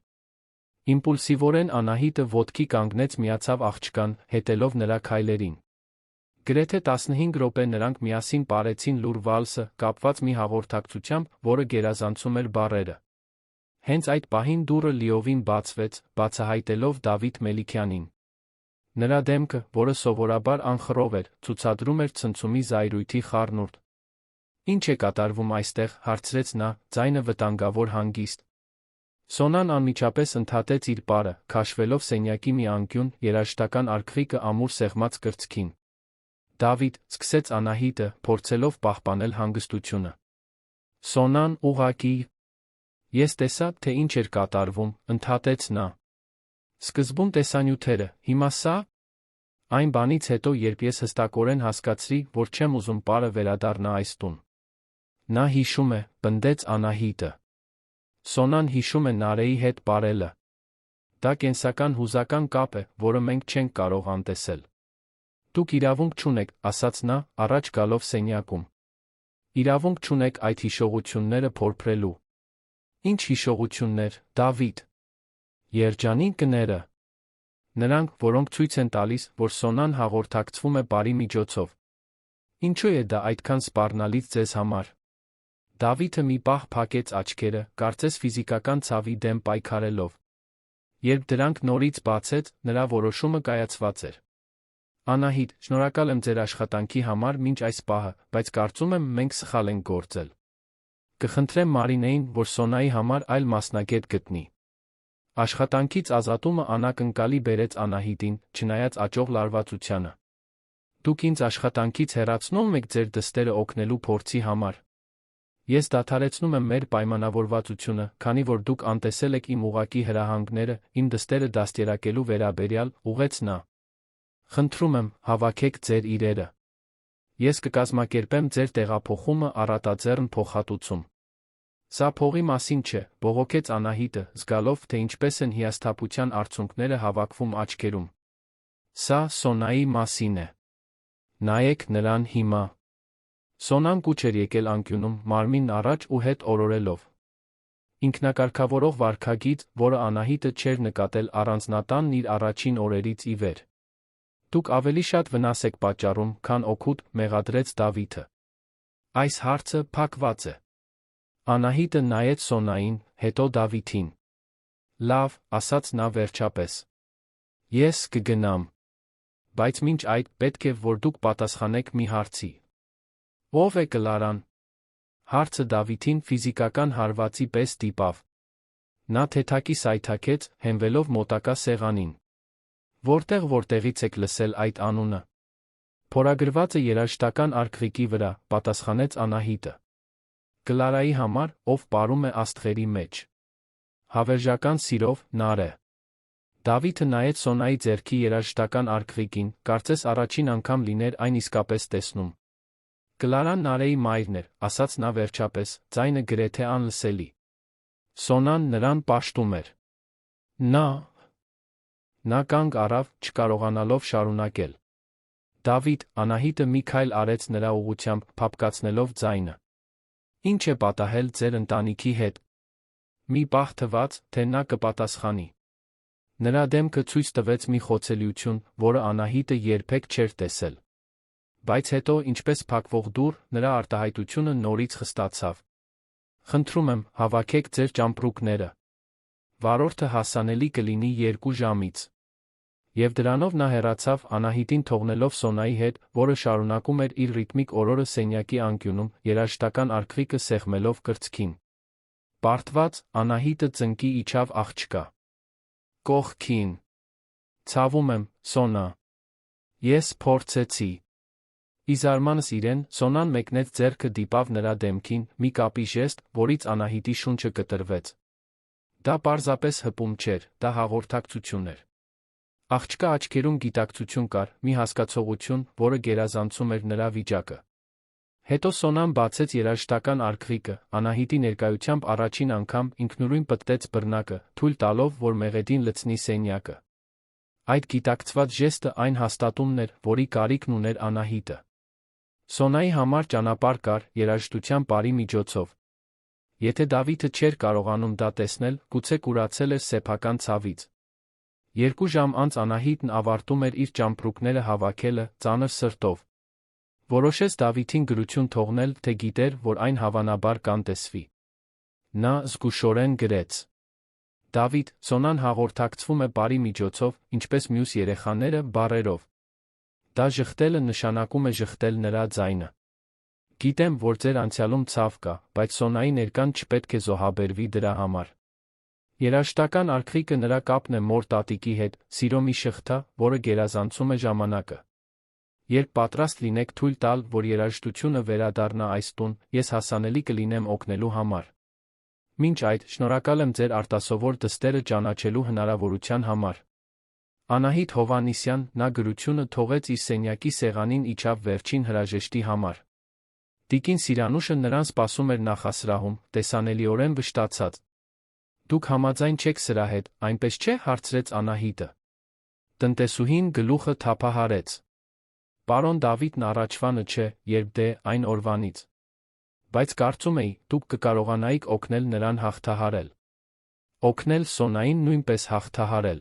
Speaker 1: Իմպուլսիվորեն Անահիտը ոտքի կանգնեց, միացավ աղջկան, հետելով նրա քայլերին։ Գրեթե 15 րոպե նրանք միասին պարեցին լուր վալսը, կապված մի հաղորդակցությամբ, որը գերազանցում էր բառերը։ Հենց այդ պահին դուռը լիովին բացվեց, բացահայտելով Դավիթ Մելիքյանին։ Նրա դեմքը, որը սովորաբար անխռով էր, ցուցադրում էր ցնցումի զայրույթի խառնուրդ։ Ինչ է կատարվում այստեղ, հարցրեց նա, ձայնը վտանգավոր հանգիստ։ Սոնան անմիջապես ընդհատեց իր պարը, քաշվելով սենյակի մի անկյուն, երաժշտական արկղիկը ամուր սեղմած կրծքին։ Դավիթ, սկսեց Անահիտը, փորձելով պահպանել հանգստությունը։ Սոնան, ուղղակի։ Ես տեսա, թե ինչ էր կատարվում, ընդհատեց նա։ Սկզբում տեսանյութերը, հիմա սա։ Այն բանից հետո, երբ ես հստակորեն հասկացրի, որ չեմ ուզում պարը վերադառնա այս տուն։ Նա հիշում է, պնդեց Անահիտը։ Սոնան հիշում է Նարեի հետ պարելը։ Դա կենսական հուզական կապ է, որը մենք չենք կարող անտեսել։ Դուք իրավունք չունեք, ասաց նա, առաջ գալով սենյակում։ Իրավունք չունեք այդ հիշողությունները փորփրելու։ Ինչ հիշողություններ, Դավիթ։ Երջանիկները։ Նրանք, որոնք ցույց են տալիս, որ Սոնան հաղորդակցվում է բարի միջոցով։ Ինչու է դա այդքան սպառնալից ձեզ համար։ Դավիթը մի պահ փակեց աչքերը, կարծես ֆիզիկական ցավի դեմ պայքարելով։ Երբ դրանք նորից բացեց, նրա որոշումը կայացված էր։ Անահիտ, շնորհակալ եմ ձեր աշխատանքի համար մինչ այս պահը, բայց կարծում եմ մենք սխալ ենք գործել։ Կխնդրեմ Մարինեին, որ Սոնայի համար այլ մասնագետ գտնի։ Աշխատանքից ազատումը անակնկալի բերեց Անահիտին, չնայած աճող լարվածությանը։ Դուք ինձ աշխատանքից հեռացնո՞ւմ եք ձեր դստերը օգնելու փորձի համար։ Ես դադարեցնում եմ մեր պայմանավորվածությունը, քանի որ դուք անտեսել եք իմ ուղղակի հրահանգները, իմ դստերը դաստիարակելու վերաբերյալ, ուղղեց նա։ Խնդրում եմ, հավաքեք ձեր իրերը։ Ես կկազմակերպեմ ձեր տեղափոխումը առատաձեռն փոխհատուցում։ Սա փողի մասին չէ, բողոքեց Անահիտը, զգալով, թե ինչպես են հիասթափության արցունքները հավաքվում աչքերում։ Սա Սոնայի մասին է։ Նայեք նրան հիմա։ Սոնան կուչ էր եկել անկյունում, մարմինն առաջ ու հետ օրորելով։ Ինքնակարգավորող վարքագիծ, որը Անահիտը չէր նկատել առանձնատանն իր առաջին օրերից ի վեր։ Դուք ավելի շատ վնաս եք պատճառում, քան օգուտ, մեղադրեց Դավիթը։ Այս հարցը փակված է։ Անահիտը նայեց Սոնային, հետո Դավիթին։ Լավ, ասաց նա վերջապես։ Ես կգնամ։ Բայց մինչ այդ պետք է, որ դուք պատասխանեք մի հարցի։ Ո՞վ է Կլարան։ Հարցը Դավիթին ֆիզիկական հարվածի պես դիպավ։ Նա թեթակի սայթաքեց, հենվելով մոտակա սեղանին։ Որտեղից եք լսել այդ անունը։ Փորագրված է երաժշտական արկղիկի վրա, պատասխանեց Անահիտը։ Կլարայի համար, ով պարում է աստղերի մեջ։ Հավերժական սիրով, Նարէ։ Դավիթը նայեց Սոնայի ձեռքի երաժշտական արկղիկին, կարծես առաջին անգամ լիներ այն իսկապես տեսնում։ Կլարան Նարեի մայրն էր, ասաց նա վերջապես, ձայնը գրեթե անլսելի։ Սոնան նրան պաշտում էր։ Նա կանգ առավ, չկարողանալով շարունակել։ Դավիթ, Անահիտը մի քայլ արեց նրա ուղղությամբ, փափկացնելով ձայնը։ Ինչ է պատահել ձեր ընտանիքի հետ։ Մի պահ թվաց, թե նա կպատասխանի։ Նրա դեմքը ցույց տվեց մի խոցելիություն, որը Անահիտը երբեք չէր տեսել։ Բայց հետո, ինչպես փակվող դուռ, նրա արտահայտությունը նորից խստացավ։ Խնդրում եմ, հավաքեք ձեր ճամպրուկները։ Վարորդը հասանելի կլինի 2 ժամից։ Եվ դրանով նա հեռացավ, Անահիտին թողնելով Սոնայի հետ, որը շարունակում էր իր ռիթմիկ օրորը սենյակի անկյունում, երաժշտական արկղիկը սեղմելով կրծքին։ Պարտված, Անահիտը ծնկի իջավ աղջկա կողքին։ Ցավում եմ, Սոնա։ Ես փորձեցի։ Ի զարմանս իրեն, Սոնան մեկնեց ձեռքը դիպավ նրա դեմքին, մի կապի ժեստ, որից Անահիտի շունչը կտրվեց։ Դա պարզապես հպում չէր, դա հաղորդակցություն էր։ Աղջկա աչքերում գիտակցություն կար, մի հասկացողություն, որը գերազանցում էր նրա վիճակը։ Հետո Սոնան բացեց երաժշտական արկղիկը, Անահիտի ներկայությամբ առաջին անգամ ինքնուրույն պտտեց բռնակը, թույլ տալով, որ մեղեդին լցնի սենյակը։ Այդ գիտակցված ժեստը այն հաստատումն էր, որի կարիքն ուներ Անահիտը։ Սոնայի համար ճանապարհ կար, երաժշտության բարի միջոցով։ Եթե Դավիթը չէր կարողանում դա տեսնել, գուցե կուրացել էր սեփական ցավից։ 2 ժամ անց Անահիտն ավարտում էր իր ճամպրուկները հավաքելը, ծանր սրտով։ Որոշեց Դավիթին գրություն թողնել, թե գիտեր, որ այն հավանաբար կանտեսվի։ Նա զգուշորեն գրեց. Դավիթ, Սոնան հաղորդակցվում է բարի միջոցով, ինչպես մյուս երեխաները, բառերով։ Դա ժխտելը նշանակում է ժխտել նրա ձայնը։ Գիտեմ, որ ձեր անցյալում ցավ կա, բայց Սոնայի ներկան չպետք է զոհաբերվի դրա համար։ Երաժշտական արկղիկը նրա կապն է մոր տատիկի հետ, սիրո մի շղթա, որը գերազանցում է ժամանակը։ Երբ պատրաստ լինեք թույլ տալ, որ երաժշտությունը վերադառնա այս տուն, ես հասանելի կլինեմ օգնելու համար։ Մինչ այդ, շնորհակալ եմ ձեր արտասովոր դստերը ճանաչելու հնարավորության համար։ Անահիտ Հովհաննիսյան, նա գրությունը թողեց իր սենյակի սեղանին իջավ վերջին հրաժեշտի համար։ Տիկին Սիրանուշը նրան սպասում էր նախասրահում, տեսանելիորեն վշտացած։ Դուք համաձայն չեք սրա հետ, այնպես չէ, հարցրեց Անահիտը։ Տնտեսուհին գլուխը թափահարեց։ Պարոն Դավիթն առաջվանը չէ, երբ դե այն օրվանից։ Բայց կարծում էի, դուք կկարողանայիք օգնել նրան հաղթահարել։ Օգնել Սոնային նույնպես հաղթահարել։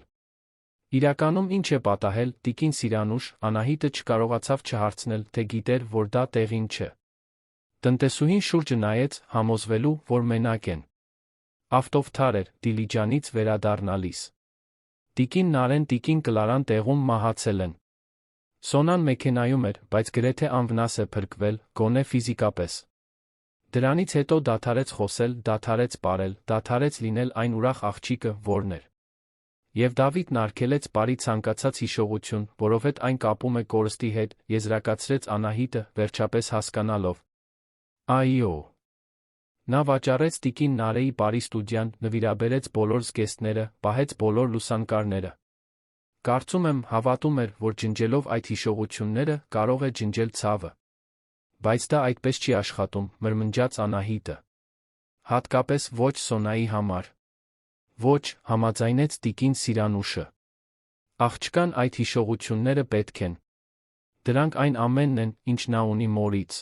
Speaker 1: Իրականում ինչ է պատահել, տիկին Սիրանուշ, Անահիտը չկարողացավ չհարցնել, թե գիտեր, որ դա տեղին չէ։ Տնտեսուհին շուրջը նայեց, համոզվելու, որ մենակ են։ Ավտովթար էր, Դիլիջանից վերադառնալիս։ Տիկին Նարեն, տիկին Կլարան տեղում մահացել են։ Սոնան մեքենայում էր, բայց գրեթե անվնաս է փրկվել, գոնե ֆիզիկապես։ Դրանից հետո դադարեց խոսել, դադարեց պարել, դադարեց լինել այն ուրախ աղջիկը, որն էր։ Եվ Դավիթն արգելեց բարի ցանկացած հիշողություն, որովհետև այն կապում է կորստի հետ, եզրակացրեց Անահիտը, վերջապես հասկանալով։ Այո։ Նա վաճառեց տիկին Նարեի բարի ստուդիան, նվիրաբերեց բոլոր զգեստները, պահեց բոլոր լուսանկարները։ Կարծում եմ, հավատում էր, որ ջնջելով այդ հիշողությունները կարող է ջնջել ցավը։ Բայց դա այդպես չի աշխատում, մրմնջաց Անահիտը։ Հատկապես ոչ Սոնայի համար։ Ոչ, համաձայնեց տիկին Սիրանուշը։ Աղջկան այդ հիշողությունները պետք են։ Դրանք այն ամենն են, ինչ նա ունի մորից։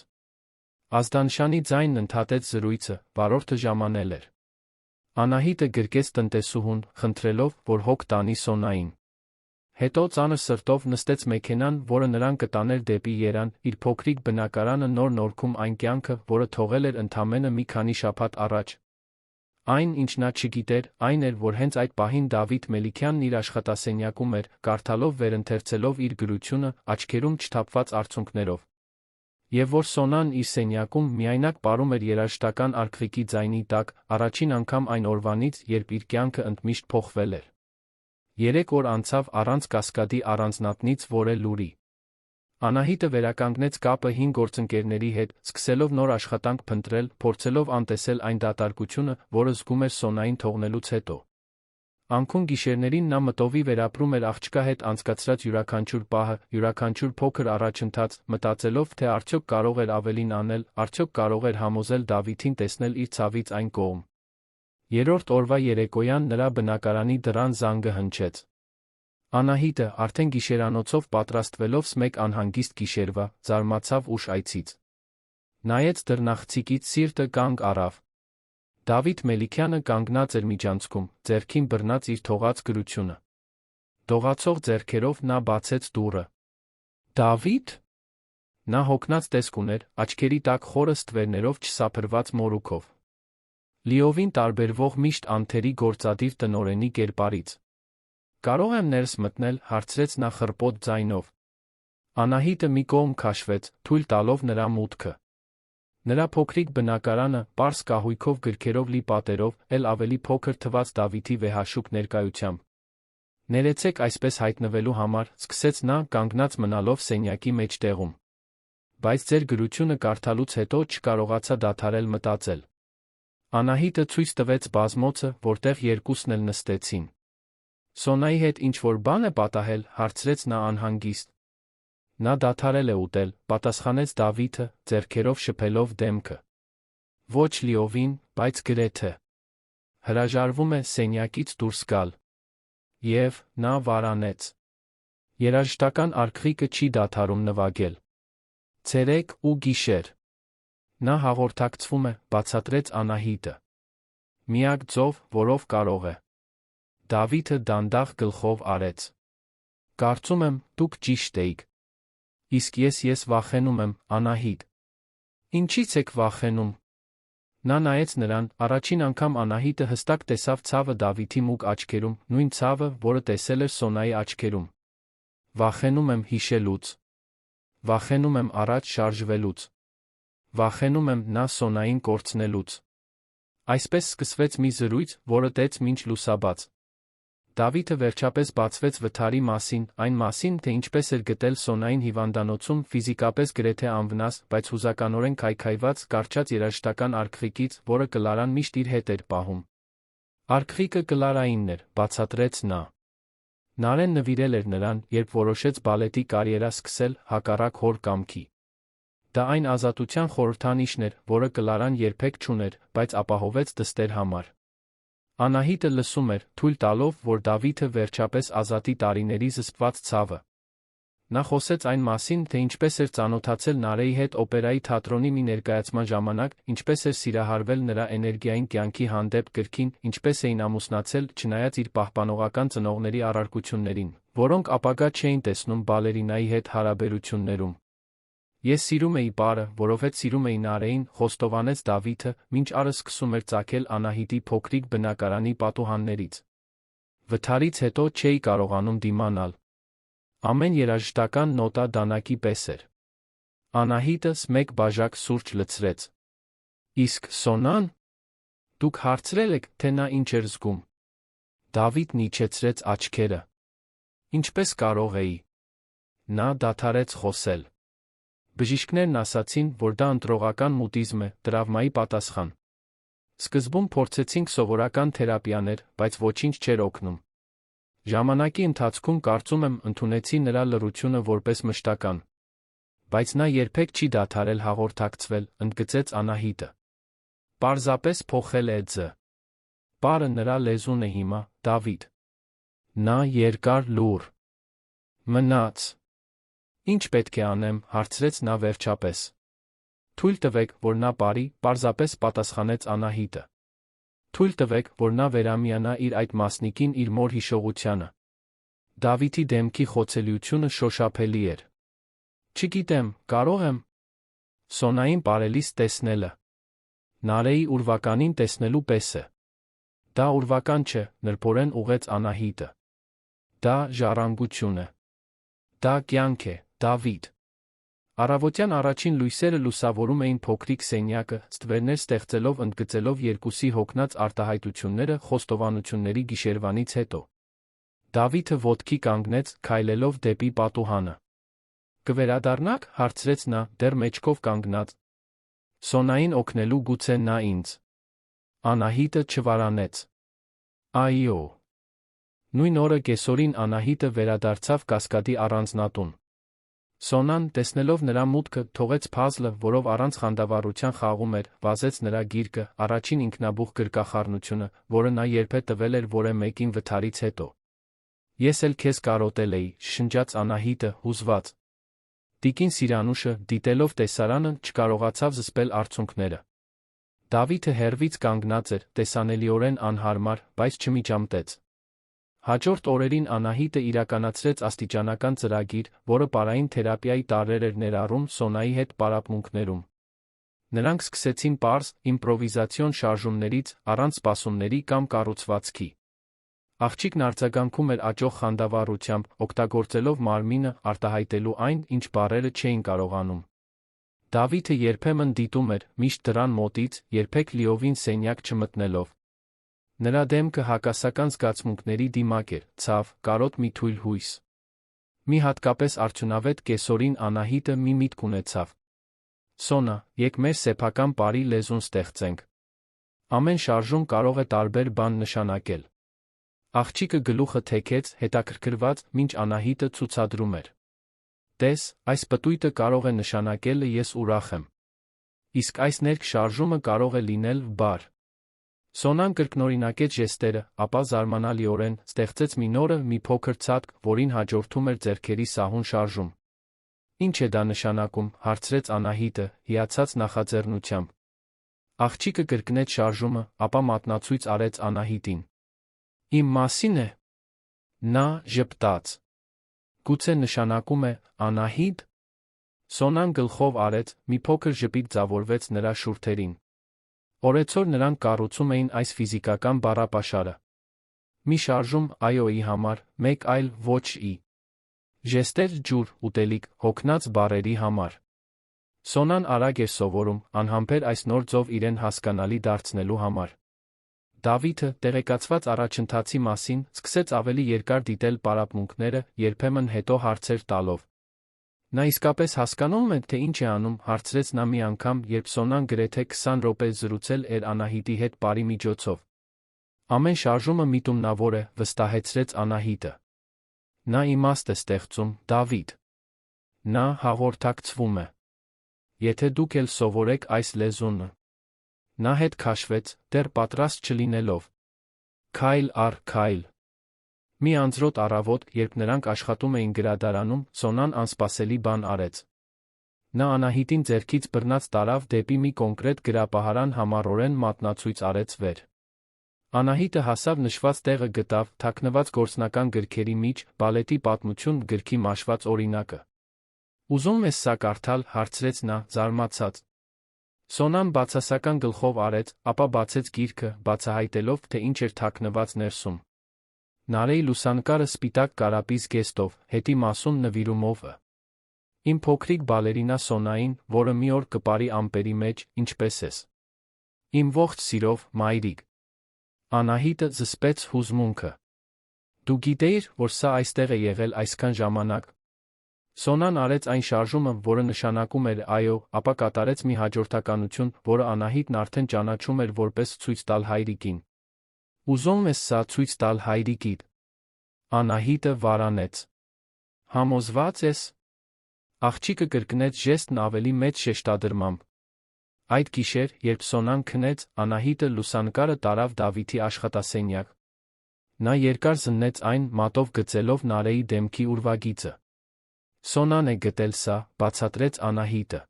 Speaker 1: Ազդանշանի ձայնն ընդհատեց զրույցը, վարորդը ժամանել էր։ Անահիտը գրկեց տնտեսուհուն, խնդրելով, որ հոգ տանի Սոնային։ Հետո ծանր սրտով նստեց մեքենան, որը նրան կտաներ դեպի Երան, իր փոքրիկ բնակարանը նոր նորքում այն կյանքը, որը թողել էր ընդամենը մի քանի շաբաթ առաջ։ Այն, ինչ նա չգիտեր, այն էր, որ հենց այդ պահին Դավիթ Մելիքյանն իր աշխատասենյակում էր, կարդալով վերընթերցելով իր գրությունը, աչքերում չթափված արցունքներով։ Եվ որ Սոնան իր սենյակում միայնակ պարում էր երաժշտական արկղիկի ձայնի տակ, առաջին անգամ այն օրվանից, երբ իր կյանքը ընդմիշտ փոխվել էր։ 3 օր անցավ առանց Կասկադի առանձնատնից որե լուրի։ Անահիտը վերականգնեց կապը հին գործընկերների հետ, սկսելով նոր աշխատանք փնտրել, փորձելով անտեսել այն դատարկությունը, որը զգում էր Սոնային թողնելուց հետո։ Անքուն գիշերներին նա մտովի վերապրում էր աղջկա հետ անցկացրած յուրաքանչյուր պահը, յուրաքանչյուր փոքր առաջընթաց, մտածելով, թե արդյոք կարող էր ավելին անել, արդյոք կարող էր համոզել Դավիթին տեսնել իր ցավից այն կողմ։ Երրորդ օրվա երեկոյան նրա բնակարանի դռան զանգը հնչեց։ Անահիտը, արդեն գիշերանոցով պատրաստվելով մեկ անհանգիստ գիշերվա, զարմացավ ուշ այցից։ Նայեց դռնաղցիկից սիրտը կանգ առավ։ Դավիթ Մելիքյանը կանգնած էր միջանցքում, ձեռքին բռնած իր թողած գրությունը։ Դողացող ձեռքերով նա բացեց դուռը։ Դավիթ։ Նա հոգնած տեսք ուներ, աչքերի տակ խորը ստվերներով չսափրված մորուքով։ Լիովին տարբերվող միշտ անթերի գործադիր տնօրենի կերպարից։ Կարող եմ ներս մտնել, հարցրեց նա խռպոտ ձայնով։ Անահիտը մի կողմ քաշվեց, թույլ տալով նրա մուտքը։ Նրա փոքրիկ բնակարանը, պարզ կահույքով գրքերով լի պատերով, էլ ավելի փոքր թվաց Դավիթի վեհաշուկ ներկայությամբ։ Ներեցեք այսպես հայտնվելու համար, սկսեց նա, կանգնած մնալով սենյակի մեջտեղում։ Բայց ձեր գրությունը կարդալուց հետո չկարողացա դադարել մտածել։ Անահիտը ցույց տվեց բազմոցը, որտեղ երկուսն էլ նստեցին։ Սոնայի հետ ինչ-որ բան է պատահել, հարցրեց նա անհանգիստ։ Նա դադարել է ուտել, պատասխանեց Դավիթը, ձեռքերով շփելով դեմքը։ Ոչ լիովին, բայց գրեթե։ Հրաժարվում է սենյակից դուրս գալ։ Եվ նա վարանեց։ Երաժշտական արկղիկը չի դադարում նվագել։ Ցերեկ ու գիշեր։ Նա հաղորդակցվում է, բացատրեց Անահիտը։ Միակ ձով, որով կարող է։ Դավիթը դանդաղ գլխով արեց։ Կարծում եմ, դուք ճիշտ էիք։ Իսկ ես վախենում եմ, Անահիտ։ Ինչից եք վախենում։ Նա նայեց նրան, առաջին անգամ Անահիտը հստակ տեսավ ցավը Դավիթի մուգ աչքերում, նույն ցավը, որը տեսել էր Սոնայի աչքերում։ Վախենում եմ հիշելուց։ Վախենում եմ առաջ շարժվելուց։ Վախենում եմ նա Սոնային կորցնելուց։ Այսպես սկսվեց մի զրույց, որը տեց մինչ լուսաբաց։ Դավիթը վերջապես բացվեց վթարի մասին, այն մասին, թե ինչպես էր գտել Սոնային հիվանդանոցում ֆիզիկապես գրեթե անվնաս, բայց հուզականորեն քայքայված, կարճած երաժշտական արկղիկից, որը Կլարան միշտ իր հետ էր պահում։ Արկղիկը Կլարայինն էր, բացատրեց նա։ Նարեն նվիրել էր նրան, երբ որոշեց բալետի կարիերա սկսել, հակառակ հոր կամքի։ Դա այն ազատության խորհրդանիշն էր, որը Կլարան երբեք չուներ, բայց ապահովեց դստեր համար։ Անահիտը լսում էր, թույլ տալով, որ Դավիթը վերջապես ազատի տարիների զսպված ցավը։ Նա խոսեց այն մասին, թե ինչպես էր ծանոթացել Նարեի հետ օպերայի թատրոնի մի ներկայացման ժամանակ, ինչպես էր սիրահարվել նրա էներգիային կյանքի հանդեպ կրքին, ինչպես էին ամուսնացել, չնայած իր պահպանողական ծնողների առարկություններին, որոնք ապագա չէին տեսնում բալերինայի հետ հարաբերություններում։ Ես սիրում էի պարը, որովհետև սիրում էի Նարեին, խոստովանեց Դավիթը, մինչ արը սկսում էր ծագել Անահիտի փոքրիկ բնակարանի պատուհաններից։ Վթարից հետո չէի կարողանում դիմանալ։ Ամեն երաժշտական նոտա դանակի պես էր։ Անահիտս մեկ բաժակ սուրճ լցրեց։ Իսկ Սոնան։ Դուք հարցրել եք, թե նա ինչ էր զգում։ Դավիթն իջեցրեց աչքերը։ Ինչպես կարող էի։ Նա դադարեց խոսել։ Բժիշկներն ասացին, որ դա ընտրողական մուտիզմ է, տրավմայի պատասխան։ Սկզբում փորձեցինք սովորական թերապիաներ, բայց ոչինչ չէր օգնում։ Ժամանակի ընթացքում կարծում եմ ընդունեցի նրա լռությունը որպես մշտական։ Բայց նա երբեք չի դադարել հաղորդակցվել, ընդգծեց Անահիտը։ Պարզապես փոխել է ձ. Պարը նրա լեզուն է հիմա, Դավիթ։ Նա երկար լուր մնաց։ Ինչ պետք է անեմ, հարցրեց նա վերջապես։ Թույլ տվեք, որ նա բարի, պարզապես պատասխանեց Անահիտը։ Թույլ տվեք, որ նա վերամիանա իր այդ մասնիկին իր մոր հիշողությանը։ Դավիթի դեմքի խոցելիությունը շոշափելի էր։ Չգիտեմ, կարող եմ Սոնային բարելիս տեսնելը։ Նարեի ուրվականին տեսնելու պես է։ Դա ուրվական չէ, նրբորեն ուղեց Անահիտը։ Դա ժառանգություն է։ Դա կյանք է, Դավիթ։ Առավոտյան առաջին լույսերը լուսավորում էին փոքրիկ սենյակը, ստվերներ ստեղծելով ընդգծելով երկուսի հոգնած արտահայտությունները խոստովանությունների գիշերվանից հետո։ Դավիթը ոտքի կանգնեց, քայլելով դեպի պատուհանը։ Կվերադառնաք, հարցրեց նա, դեռ մեջքով կանգնած։ Սոնային օգնելու գուցե նա ինձ։ Անահիտը չվարանեց։ Այո։ Նույն օրը կեսօրին Անահիտը վերադարձավ Կասկադի առանձնատուն։ Սոնան, տեսնելով նրա մուտքը, թողեց փազլը, որով առանց խանդավառության խաղում էր, վազեց նրա գիրկը, առաջին ինքնաբուխ գրկախառնությունը, որը նա երբե տվել էր որե մեկին վթարից հետո։ Ես էլ քեզ կարոտել էի, շշնջաց Անահիտը, հուզված։ Տիկին Սիրանուշը, դիտելով տեսարանը, չկարողացավ զսպել արցունքները։ Դավիթը հեռվից կանգնած էր, տեսանելիորեն անհարմար, բայց չմիջամտեց։ Հաջորդ օրերին Անահիտը իրականացրեց աստիճանական ծրագիր, որը պարային թերապիայի տարրեր էր ներառում Սոնայի հետ պարապմունքներում։ Նրանք սկսեցին պարզ, իմպրովիզացիոն շարժումներից, առանց սպասումների կամ կառուցվածքի։ Աղջիկն արձագանքում էր աճող խանդավառությամբ, օգտագործելով մարմինը, արտահայտելու այն, ինչ բառերը չէին կարողանում։ Դավիթը երբեմն դիտում էր, միշտ դռան մոտից, երբեք լիովին սենյակ չմտնելով։ Նրա դեմքը հակասական զգացմունքների դիմակ էր, ցավ, կարոտ մի թույլ հույս։ Մի հատկապես արդյունավետ կեսօրին Անահիտը մի միտք ունեցավ։ Սոնա, եկ մեր սեփական պարի լեզուն ստեղծենք։ Ամեն շարժում կարող է տարբեր բան նշանակել։ Աղջիկը գլուխը թեքեց, հետաքրքրված, մինչ Անահիտը ցուցադրում էր։ Տես, այս պտույտը կարող է նշանակել ես ուրախ եմ։ Իսկ այս ներքշարժումը կարող է լինել բար։ Սոնան կրկնօրինակեց ժեստերը, ապա զարմանալիորեն ստեղծեց մի նորը, մի փոքր ցատկ, որին հաջորդում էր ձեռքերի սահուն շարժում։ Ինչ է դա նշանակում, հարցրեց Անահիտը, հիացած նախաձեռնությամբ։ Աղջիկը կրկնեց շարժումը, ապա մատնացույց արեց Անահիտին։ Իմ մասին է։ Նա ժպտաց։ Գուցե նշանակում է Անահիտ։ Սոնան գլխով արեց, մի փոքր ժպիտ ձավորվեց նրա շուրթերին։ Օրեցօր նրանք կառուցում էին այս ֆիզիկական բառապաշարը։ Մի շարժում այոյի համար, մեկ այլ ոչ ի։ Ժեստեր, ջուր, ուտելիք, հոգնած բառերի համար։ Սոնան արագ էր սովորում, անհամբեր այս նոր ձով իրեն հասկանալի դարձնելու համար։ Դավիթը, տեղեկացված առաջընթացի մասին, սկսեց ավելի երկար դիտել պարապմունքները, երբեմն հետո հարցեր տալով։ Նա իսկապես հասկանում է, թե ինչ է անում, հարցրեց նա մի անգամ, երբ Սոնան գրեթե 20 րոպե զրուցել էր Անահիտի հետ պարի միջոցով։ Ամեն շարժումը միտումնավոր է, վստահեցրեց Անահիտը։ Նա իմաստ է ստեղծում, Դավիթ։ Նա հաղորդակցվում է։ Եթե դուք էլ սովորեք այս լեզունը։ Նա հետ քաշվեց, դեռ պատրաստ չլինելով։ Քայլ առ քայլ։ Մի անձրոտ առավոտ, երբ նրանք աշխատում էին գրադարանում, Սոնան անսպասելի բան արեց։ Նա Անահիտին ձեռքից բռնած տարավ դեպի մի կոնկրետ գրապահարան համառորեն մատնացույց արեց վեր։ Անահիտը հասավ նշված տեղը գտավ, թաքնված գործնական գրքերի մեջ, բալետի պատմություն գրքի մաշված օրինակը։ Ուզում ես սա կարդալ, հարցրեց նա, զարմացած։ Սոնան բացասական գլխով արեց, ապա բացեց գիրքը, բացահայտելով, թե ինչ էր թաքնված ներսում։ Նարեի լուսանկարը սպիտակ կարապի զգեստով, հետի մասում նվիրումով է։ Իմ փոքրիկ բալերինա Սոնային, որը մի օր կպարի ամպերի մեջ, ինչպես ես։ Իմ ողջ սիրով, մայրիկ։ Անահիտը զսպեց հուզմունքը։ Դու գիտեիր, որ սա այստեղ է եղել այսքան ժամանակ։ Սոնան արեց այն շարժումը, որը նշանակում էր այո, ապա կատարեց մի հաջորդականություն, որը Անահիտն արդեն ճանաչում էր որպես ցույց տալ հայրիկին։ Ուզում ես սա ցույց տալ հայրիկիդ։ Անահիտը վարանեց։ Համոզված ես։ Աղջիկը կրկնեց ժեստն ավելի մեծ շեշտադրմամբ։ Այդ գիշեր, երբ Սոնան քնեց, Անահիտը լուսանկարը տարավ Դավիթի աշխատասենյակ։ Նա երկար զննեց այն, մատով գծելով Նարեի դեմքի ուրվագիծը։ Սոնան է գտել սա, բացատրեց Անահիտը։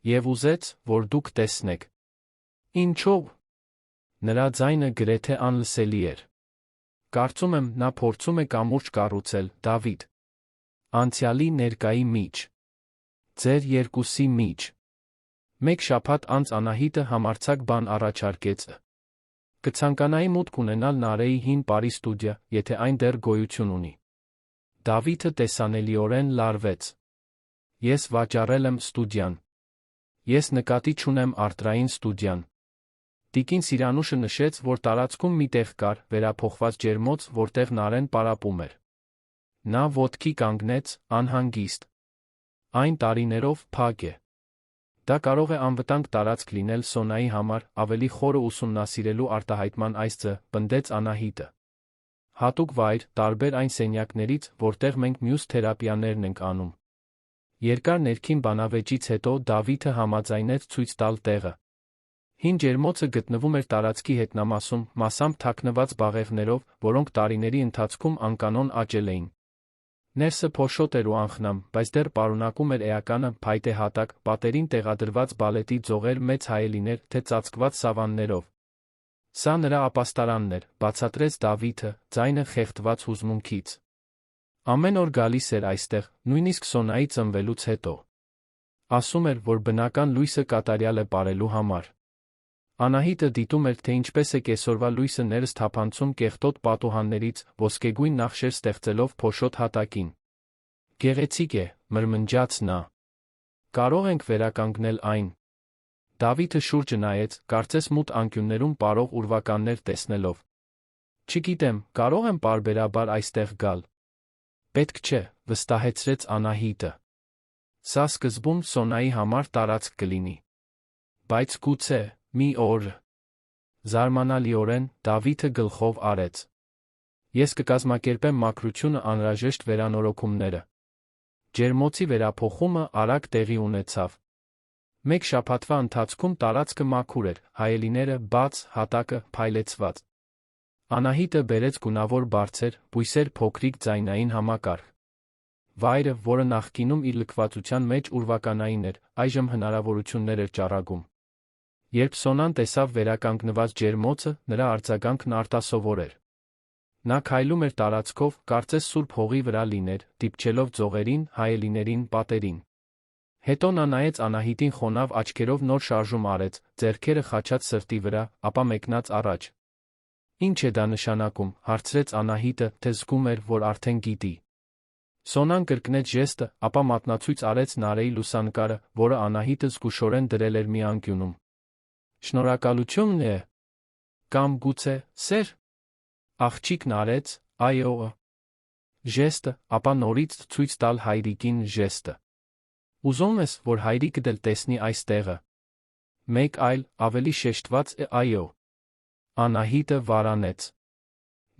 Speaker 1: Եվ ուզեց, որ դուք տեսնեք։ Ինչո՞վ։ Նրա ձայնը գրեթե անլսելի էր։ Կարծում եմ, նա փորձում է կամուրջ կառուցել, Դավիթ։ Անցյալի ներկայի միջ։ Ձեր երկուսի միջ։ Մեկ շաբաթ անց Անահիտը համարձակ բան առաջարկեց. կցանկանայի մուտք ունենալ Նարեի հին Պարի ստուդիա, եթե այն դեռ գոյություն ունի։ Դավիթը տեսանելիորեն լարվեց։ Ես վաճառել եմ ստուդիան։ Ես նկատի չունեմ արտրային ստուդիան։ Տիկին Սիրանուշը նշեց, որ տարածքում մի տեղ կար, վերափոխված ջերմոց, որտեղ Նարեն պարապում էր։ Նա ոտքի կանգնեց, անհանգիստ։ Այն տարիներով փակ է։ Դա կարող է անվտանգ տարածք լինել Սոնայի համար, ավելի խորը ուսումնասիրելու արտահայտման այս ձ. Պնդեց Անահիտը։ Հատուկ վայր, տարբեր այն սենյակներից, որտեղ մենք մյուս թերապիաներն ենք անում։ Երկար ներքին բանավեճից հետո Դավիթը համաձայնեց ցույց տալ տեղը։ Հին ջերմոցը գտնվում էր տարածքի հետնամասում, մասամբ թաքնված բաղեղներով, որոնք տարիների ընթացքում անկանոն աճել էին։ Ներսը փոշոտ էր ու անխնամ, բայց դեռ պարունակում էր էականը, փայտե հատակ, պատերին տեղադրված բալետի ձողեր, մեծ հայելիներ, թե ծածկված սավաններով։ Սա նրա ապաստարանն էր, բացատրեց Դավիթը, ձայնը խեղդված հուզմունքից։ Ամեն օր գալիս էր այստեղ, նույնիսկ Սոնայի ծնվելուց հետո։ Ասում էր, որ բնական լույսը կատարյալ է ապրելու համար։ Անահիտը դիտում էր, թե ինչպես է կեսօրվա լույսը ներս թափանցում կեղտոտ պատուհաններից, ոսկեգույն նախշեր ստեղծելով փոշոտ հատակին։ Գեղեցիկ է, մրմնջաց նա։ Կարող ենք վերականգնել այն։ Դավիթը շուրջը նայեց, կարծես մութ անկյուններում պարող ուրվականներ տեսնելով։ Չգիտեմ, կարող եմ պարբերաբար այստեղ գալ։ Պետք չէ, վստահեցրեց Անահիտը։ Սա սկզբում Սոնայի համար տարածք կլինի։ Բայց գուցե, մի օր։ Զարմանալիորեն, Դավիթը գլխով արեց։ Ես կկազմակերպեմ մաքրությունը անհրաժեշտ վերանորոգումները։ Ջերմոցի վերափոխումը արագ տեղի ունեցավ։ Մեկ շաբաթվա ընթացքում տարածքը մաքուր էր, հայելիները բաց, հատակը փայլեցված։ Անահիտը բերեց գունավոր բարձր, բույսեր փոքրիկ ձայնային համակարգ։ Վայրը, որը նախկինում իր լքվածության մեջ ուրվականային էր, այժմ հնարավորություններ էր ճառագում։ Երբ Սոնան տեսավ վերականգնված ջերմոցը, նրա արձագանքն արտասովոր էր։ Նա քայլում էր տարածքով, կարծես սուրբ հողի վրա լիներ, դիպչելով ձողերին, հայելիներին, պատերին։ Հետո նա նայեց Անահիտին խոնավ աչքերով նոր շարժում արեց, ձեռքերը խաչած սրտի վրա, ապա մեկնած առաջ։ Ինչ է դա նշանակում, հարցրեց Անահիտը, թե զգում էր, որ արդեն գիտի։ Սոնան կրկնեց ժեստը, ապա մատնացույց արեց Նարեի լուսանկարը, որը Անահիտը զգուշորեն դրել էր մի անկյունում։ Շնորհակալություն է։ Կամ գուցե, սեր։ Աղջիկն արեց, այո։ Ժեստը, ապա նորից ցույց տալ հայրիկին ժեստը։ Ուզում ես, որ հայրիկը դել տեսնի այս տեղը։ Մեկ այլ, ավելի շեշտված է այո։ Անահիտը վարանեց։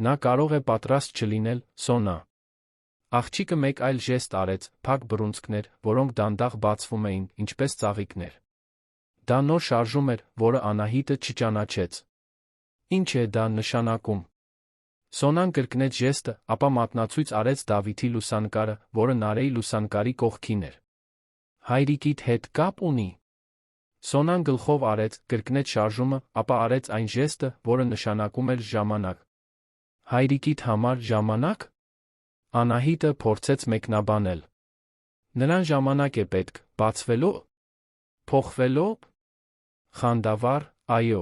Speaker 1: Նա կարող է պատրաստ չլինել, Սոնա։ Աղջիկը մեկ այլ ժեստ արեց, փակ բռունցքներ, որոնք դանդաղ բացվում էին, ինչպես ծաղիկներ։ Դա նոր շարժում էր, որը Անահիտը չճանաչեց։ Ինչ է դա նշանակում։ Սոնան կրկնեց ժեստը, ապա մատնացույց արեց Դավիթի լուսանկարը, որը Նարեի լուսանկարի կողքին էր։ Հայրիկիդ հետ կապ ունի։ Սոնան գլխով արեց, կրկնեց շարժումը, ապա արեց այն ժեստը, որը նշանակում էր ժամանակ։ Հայրիկիդ համար ժամանակ։ Անահիտը փորձեց մեկնաբանել։ Նրան ժամանակ է պետք, բացվելու, փոխվելու։ Խանդավառ, այո։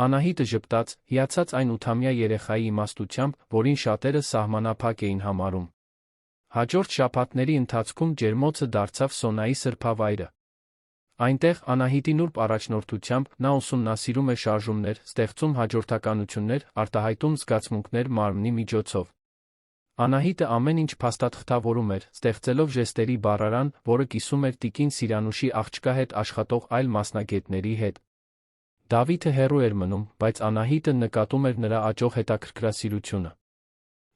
Speaker 1: Անահիտը ժպտաց, հիացած այն 8-ամյա երեխայի իմաստությամբ, որին շատերը սահմանափակ էին համարում։ Հաջորդ շաբաթների ընթացքում ջերմոցը դարձավ Սոնայի սրբավայրը։ Այնտեղ Անահիտի նուրբ առաջնորդությամբ նա ուսումնասիրում է շարժումներ, ստեղծում հաջորդականություններ, արտահայտում զգացմունքներ մարմնի միջոցով։ Անահիտը ամեն ինչ փաստաթղթավորում էր, ստեղծելով ժեստերի բառարան, որը կիսում էր տիկին Սիրանուշի աղջկա հետ աշխատող այլ մասնագետների հետ։ Դավիթը հեռու էր մնում, բայց Անահիտը նկատում էր նրա աճող հետաքրքրասիրությունը։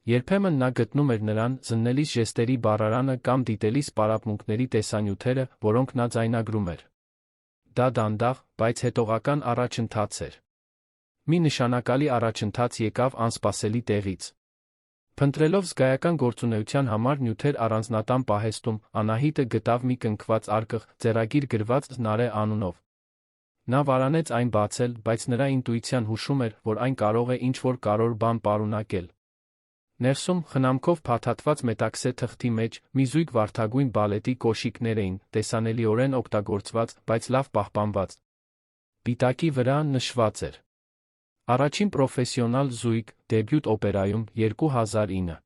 Speaker 1: Երբեմն նա գտնում էր նրան, զննելիս ժեստերի բառարանը կամ դիտելիս պարապմունքների տեսանյութերը, որոնք նա ձայնագրում էր։ Դա դանդաղ, բայց հետողական առաջընթաց էր։ Մի նշանակալի առաջընթաց եկավ անսպասելի տեղից։ Փնտրելով զգայական գործունեության համար նյութեր առանձնատան պահեստում, Անահիտը գտավ մի կնքված արկղ, ձեռագիր գրված Նարէ անունով։ Նա վարանեց այն բացել, բայց նրա ինտուիցիան հուշում էր, որ այն կարող է ինչ-որ կարևոր բան պարունակել։ Ներսում, խնամքով փաթաթված մետաքսե թղթի մեջ, մի զույգ վարդագույն բալետի կոշիկներ էին, տեսանելիորեն օգտագործված, բայց լավ պահպանված։ Պիտակի վրա նշված էր. Առաջին պրոֆեսիոնալ զույգ, դեբյուտ օպերայում, 2009։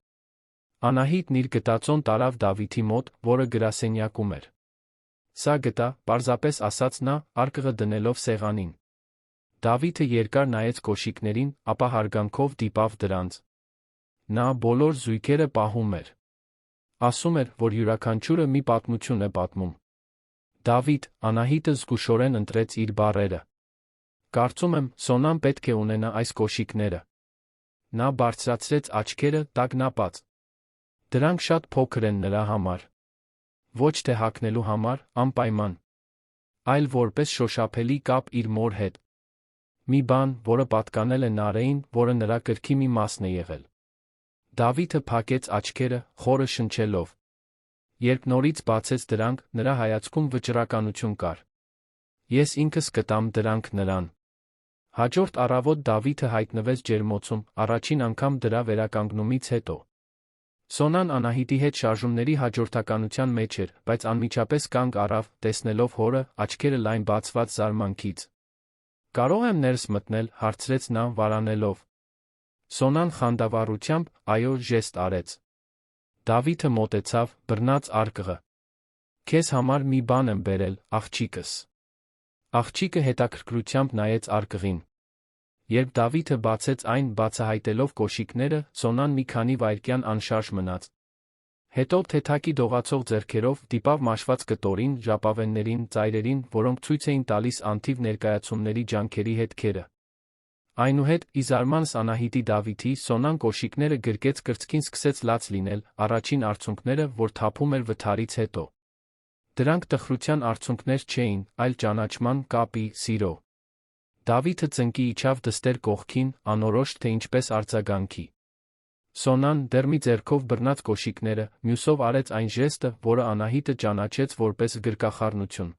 Speaker 1: Անահիտն իր գտածոն տարավ Դավիթի մոտ, որը գրասենյակում էր։ Սա գտա, պարզապես ասաց նա, արկղը դնելով սեղանին։ Դավիթը երկար նայեց կոշիկներին, ապա հարգանքով դիպավ դրանց։ Նա բոլոր զույգերը պահում էր։ Ասում էր, որ յուրաքանչյուրը մի պատմություն է պատմում։ Դավիթ, Անահիտը զգուշորեն ընտրեց իր բառերը։ Կարծում եմ, Սոնան պետք է ունենա այս կոշիկները։ Նա բարձրացրեց աչքերը, տագնապած։ Դրանք շատ փոքր են նրա համար։ Ոչ թե հագնելու համար, անպայման, այլ որպես շոշափելի կապ իր մոր հետ։ Մի բան, որը պատկանել է Նարեին, որը նրա կրքի մի մասն է եղել։ Դավիթը փակեց աչքերը, խորը շնչելով։ Երբ նորից բացեց դրանք, նրա հայացքում վճռականություն կար։ Ես ինքս կտամ դրանք նրան։ Հաջորդ առավոտ Դավիթը հայտնվեց ջերմոցում, առաջին անգամ դրա վերականգնումից հետո։ Սոնան Անահիտի հետ շարժումների հաջորդականության մեջ էր, բայց անմիջապես կանգ առավ, տեսնելով հորը, աչքերը լայն բացված զարմանքից։ Կարող եմ ներս մտնել, հարցրեց նա, վարանելով։ Սոնան խանդավառությամբ, այո, ժեստ արեց։ Դավիթը մոտեցավ, բռնած արկղը։ Քեզ համար մի բան եմ բերել, աղջիկս։ Աղջիկը հետաքրքրությամբ նայեց արկղին։ Երբ Դավիթը բացեց այն, բացահայտելով կոշիկները, Սոնան մի քանի վայրկյան անշարժ մնաց։ Հետո թեթակի դողացող ձեռքերով դիպավ մաշված կտորին, ժապավեններին, ծայրերին, որոնք ցույց էին տալիս անթիվ ներկայացումների ջանքերի հետքերը։ Այնուհետ, ի զարմանս Անահիտի Դավիթի, Սոնան կոշիկները գրկեց կրծքին սկսեց լաց լինել, առաջին արցունքները, որ թափում էր վթարից հետո։ Դրանք տխրության արցունքներ չէին, այլ ճանաչման, կապի, սիրո։ Դավիթը ծնկի իջավ դստեր կողքին, անորոշ թե ինչպես արձագանքի։ Սոնան, դեռ մի ձեռքով բռնած կոշիկները, մյուսով արեց այն ժեստը, որը Անահիտը ճանաչեց որպես գրկախառնություն։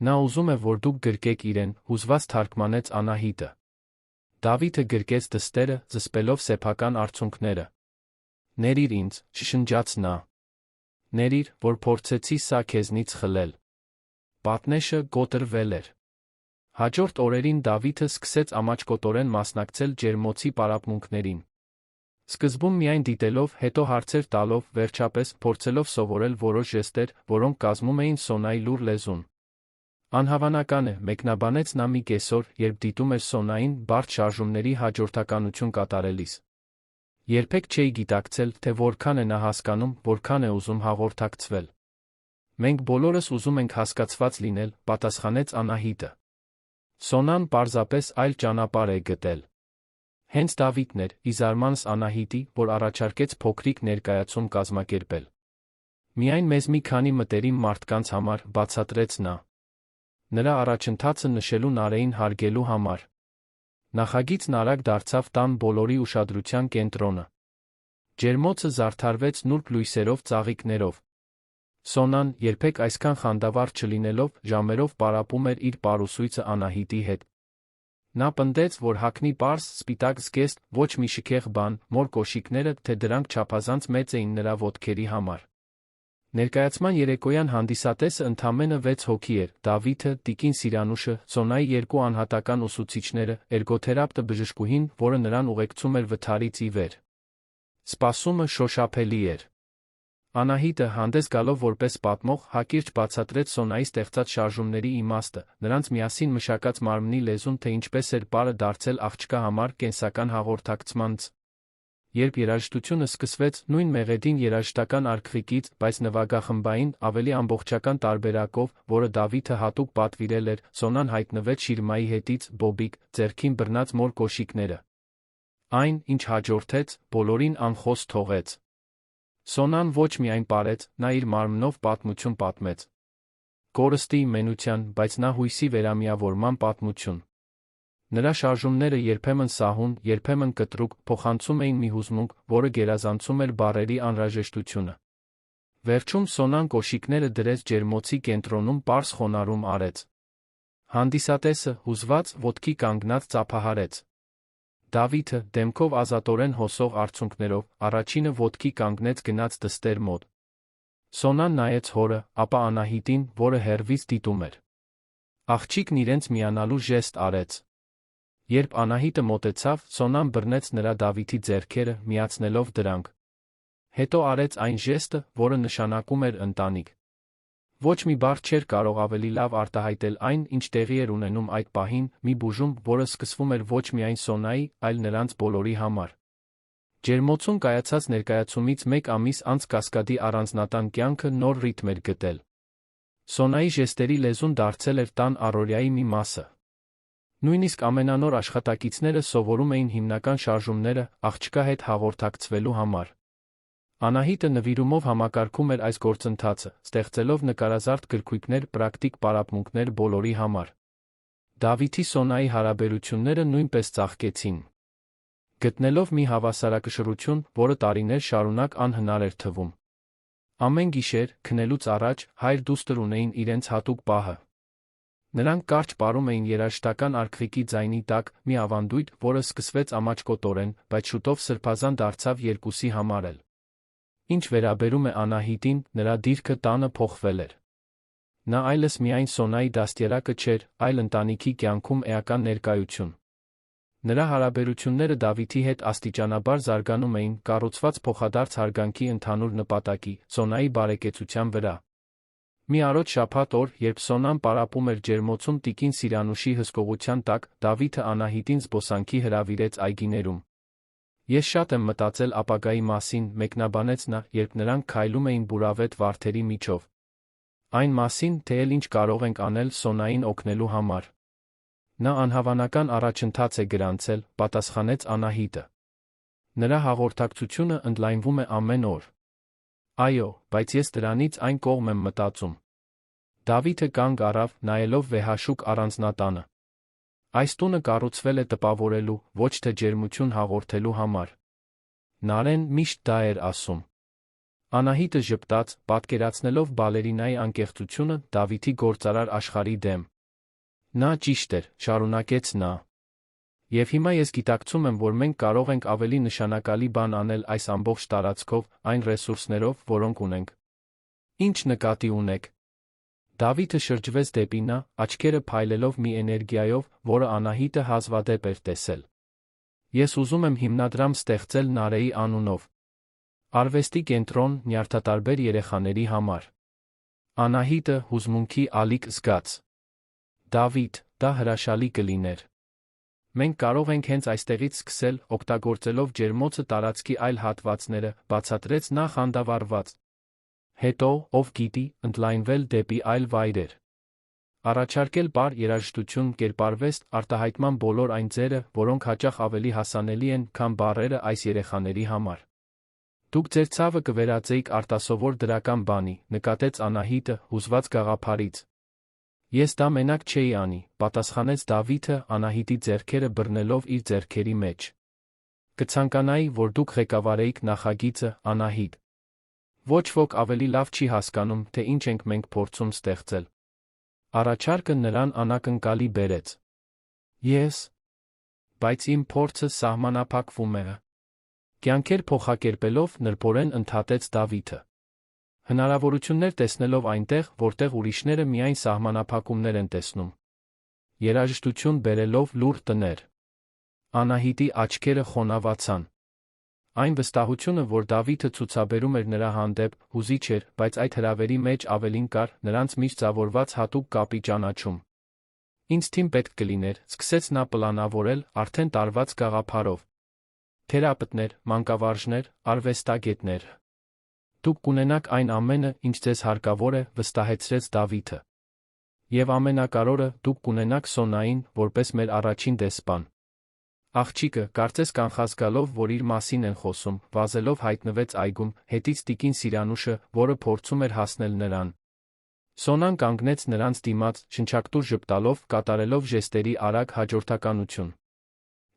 Speaker 1: Նա ուզում է, որ դուք գրկեք իրեն, հուզված թարգմանեց Անահիտը։ Դավիթը գրկեց դստերը, զսպելով սեփական արցունքները։ Ներիր ինձ, շշնջաց նա։ Ներիր, որ փորձեցի սա քեզնից խլել։ Պատնեշը կոտրվել էր։ Հաջորդ օրերին Դավիթը սկսեց ամաչկոտորեն մասնակցել ջերմոցի պարապմունքներին։ Սկզբում միայն դիտելով, հետո հարցեր տալով, վերջապես փորձելով սովորել որոշ ժեստեր, որոնք կազմում էին Սոնայի լուր լեզուն։ Անհավանական է, մեկնաբանեց նա մի կեսօր, երբ դիտում էր Սոնային բարդ շարժումների հաջորդականություն կատարելիս։ Երբեք չէի գիտակցել, թե որքան է նա հասկանում, որքան է ուզում հաղորդակցվել։ Մենք բոլորս ուզում ենք հասկացված լինել, պատասխանեց Անահիտը։ Սոնան պարզապես այլ ճանապարհ է գտել։ Հենց Դավիթն էր, ի զարմանս Անահիտի, որ առաջարկեց փոքրիկ ներկայացում կազմակերպել։ Միայն մեզ մի քանի մտերիմ մարդկանց համար, բացատրեց նա։ Նրա առաջընթացը նշելու Նարեին հարգելու համար։ Նախագիծն արագ դարձավ տան բոլորի ուշադրության կենտրոնը։ Ջերմոցը զարդարվեց նուրբ լույսերով, ծաղիկներով։ Սոնան, երբեք այսքան խանդավառ չլինելով, ժամերով պարապում էր իր պարուսույցը Անահիտի հետ։ Նա պնդեց, որ հագնի պարզ, սպիտակ զգեստ, ոչ մի շքեղ բան, մոր կոշիկները, թե դրանք չափազանց մեծ էին նրա ոտքերի համար։ Ներկայացման երեկոյան հանդիսատեսը ընդամենը 6 հոգի էր՝ Դավիթը, տիկին Սիրանուշը, Սոնայի երկու անհատական ուսուցիչները, էրգոթերապտը բժշկուհին, որը նրան ուղեկցում էր վթարից ի վեր։ Սպասումը շոշափելի էր։ Անահիտը, հանդես գալով որպես պատմող, հակիրճ բացատրեց Սոնայի ստեղծած շարժումների իմաստը, նրանց միասին մշակած մարմնի լեզուն, թե ինչպես էր պարը դարձել աղջկա համար կենսական հաղորդակցմանց։ Երբ երաժշտությունը սկսվեց, նույն մեղեդին երաժշտական արգղիկից, բայց նվագախմբային, ավելի ամբողջական տարբերակով, որը Դավիթը հատուկ պատվիրել էր, Սոնան հայտնվեց Շիրմայի հետից, բոբիկ, ձեռքին բռնած մոր կոշիկները։ Այն, ինչ հաջորդեց, բոլորին անխոս թողեց։ Սոնան ոչ միայն պարեց, նա իր մարմնով պատմություն պատմեց։ Կորստի, մենության, բայց նա հույսի վերամիավորման պատմություն։ Նրա շարժումները երբեմն սահուն, երբեմն կտրուկ, փոխանցում էին մի հուզմունք, որը գերազանցում էր բառերի անհրաժեշտությունը։ Վերջում Սոնան կոշիկները դրեց ջերմոցի կենտրոնում պարզ խոնարհում արեց։ Հանդիսատեսը, հուզված, ոտքի կանգնած ծափահարեց։ Դավիթը, դեմքով ազատորեն հոսող արցունքներով, առաջինը ոտքի կանգնեց գնաց դստեր մոտ։ Սոնան նայեց հորը, ապա Անահիտին, որը հեռվից դիտում էր։ Աղջիկն իրենց միանալու ժեստ արեց։ Երբ Անահիտը մոտեցավ, Սոնան բռնեց նրա Դավիթի ձեռքերը, միացնելով դրանք։ Հետո արեց այն ժեստը, որը նշանակում էր ընտանիք։ Ոչ մի բառ չէր կարող ավելի լավ արտահայտել այն, ինչ տեղի էր ունենում այդ պահին, մի բուժում, որը սկսվում էր ոչ միայն Սոնայի, այլ նրանց բոլորի համար։ Ջերմոցում կայացած ներկայացումից մեկ ամիս անց Կասկադի առանձնատան կյանքը նոր ռիթմ էր գտել։ Սոնայի ժեստերի լեզուն դարձել էր տան առօրյայի մի մասը։ Նույնիսկ ամենանոր աշխատակիցները սովորում էին հիմնական շարժումները աղջկա հետ հաղորդակցվելու համար։ Անահիտը նվիրումով համակարգում էր այս գործընթացը, ստեղծելով նկարազարդ գրքույկներ, պրակտիկ պարապմունքներ բոլորի համար։ Դավիթի Սոնայի հարաբերությունները նույնպես ծաղկեցին։ Գտնելով մի հավասարակշռություն, որը տարիներ շարունակ անհնար էր թվում։ Ամեն գիշեր, քնելուց առաջ, հայր-դուստր ունեին իրենց հատուկ պահը։ Նրանք կարճ պարում էին երաժշտական արգղիկի ձայնի տակ, մի ավանդույթ, որը սկսվեց ամաչկոտորեն, բայց շուտով սրբազան դարձավ երկուսի համար էլ։ Ինչ վերաբերում է Անահիտին, նրա դիրքը տանը փոխվել էր։ Նա այլևս միայն Սոնայի դաստիարակը չէր, այլ ընտանիքի կյանքում էական ներկայություն։ Նրա հարաբերությունները Դավիթի հետ աստիճանաբար զարգանում էին, կառուցված փոխադարձ հարգանքի ընդհանուր նպատակի, Սոնայի բարեկեցության վրա։ Մի առոտ շաբաթ օր, երբ Սոնան պարապում էր ջերմոցում տիկին Սիրանուշի հսկողության տակ, Դավիթը Անահիտին զբոսանքի հրավիրեց այգիներում։ Ես շատ եմ մտածել ապագայի մասին, մեկնաբանեց նա, երբ նրանք քայլում էին բուրավետ վարդերի միջով։ Այն մասին, թե ինչ կարող ենք անել Սոնային օգնելու համար։ Նա անհավանական առաջընթաց է գրանցել, պատասխանեց Անահիտը։ Նրա հաղորդակցությունը ընդլայնվում է ամեն օր։ Այո, բայց ես դրանից այն կողմ եմ մտածում։ Դավիթը կանգ առավ, նայելով վեհաշուկ առանձնատանը։ Այս տունը կառուցվել է տպավորելու, ոչ թե ջերմություն հաղորդելու համար։ Նարեն միշտ դա էր ասում։ Անահիտը ժպտաց, պատկերացնելով բալերինայի անկեղծությունը Դավիթի գործարար աշխարհի դեմ։ Նա ճիշտ էր, շարունակեց նա։ Եվ հիմա ես գիտակցում եմ, որ մենք կարող ենք ավելի նշանակալի բան անել այս ամբողջ տարածքով, այն ռեսուրսներով, որոնք ունենք։ Ինչ նկատի ունեք։ Դավիթը շրջվեց դեպի նա, աչքերը փայլելով մի էներգիայով, որը Անահիտը հազվադեպ էր տեսել։ Ես ուզում եմ հիմնադրամ ստեղծել Նարեի անունով։ Արվեստի կենտրոն նյարդատարբեր երեխաների համար։ Անահիտը հուզմունքի ալիք զգաց։ Դավիթ, դա հրաշալի կլիներ։ Մենք կարող ենք հենց այստեղից սկսել, օգտագործելով ջերմոցը տարածքի այլ հատվածները, բացատրեց նա խանդավառված։ Հետո, ով գիտի, ընդլայնվել դեպի այլ վայրեր։ Առաջարկել պար երաժշտություն, կերպարվեստ, արտահայտման բոլոր այն ձերը, որոնք հաճախ ավելի հասանելի են, քան բառերը այս երեխաների համար։ Դուք ձեր ցավը կվերածեիք արտասովոր դրական բանի, նկատեց Անահիտը, հուզված գաղափարից։ Ես դա մենակ չէի անի, պատասխանեց Դավիթը, Անահիտի ձեռքերը բռնելով իր ձեռքերի մեջ։ Կցանկանայի, որ դուք ղեկավարեիք նախագիծը, Անահիտ։ Ոչ ոք ավելի լավ չի հասկանում, թե ինչ ենք մենք փորձում ստեղծել։ Առաջարկը նրան անակնկալի բերեց։ Ես։ Բայց իմ փորձը սահմանափակվում է։ Կյանքեր փոխակերպելով նրբորեն ընդհատեց Դավիթը։ Հնարավորություններ տեսնելով այնտեղ, որտեղ ուրիշները միայն սահմանափակումներ են տեսնում։ Երաժշտություն բերելով լուր տներ։ Անահիտի աչքերը խոնավացան։ Այն վստահությունը, որ Դավիթը ցուցաբերում էր նրա հանդեպ, հուզիչ էր, բայց այդ հրավերի մեջ ավելին կար, նրանց միջև ձևավորված հատուկ կապի ճանաչում։ Ինձ թիմ պետք կլիներ, սկսեց նա պլանավորել, արդեն տարված գաղափարով։ թերապետներ, մանկավարժներ, արվեստագետներ։ Դուք կունենաք այն ամենը, ինչ ձեզ հարկավոր է, վստահեցրեց Դավիթը։ Եվ ամենակարևորը, դուք կունենաք Սոնային, որպես մեր առաջին դեսպան։ Աղջիկը, կարծես կանխած գալով, որ իր մասին են խոսում, վազելով հայտնվեց այգում, հետից տիկին Սիրանուշը, որը փորձում էր հասնել նրան։ Սոնան կանգնեց նրանց դիմաց, շնչակտուր ժպտալով, կատարելով ժեստերի արագ հաջորդականություն։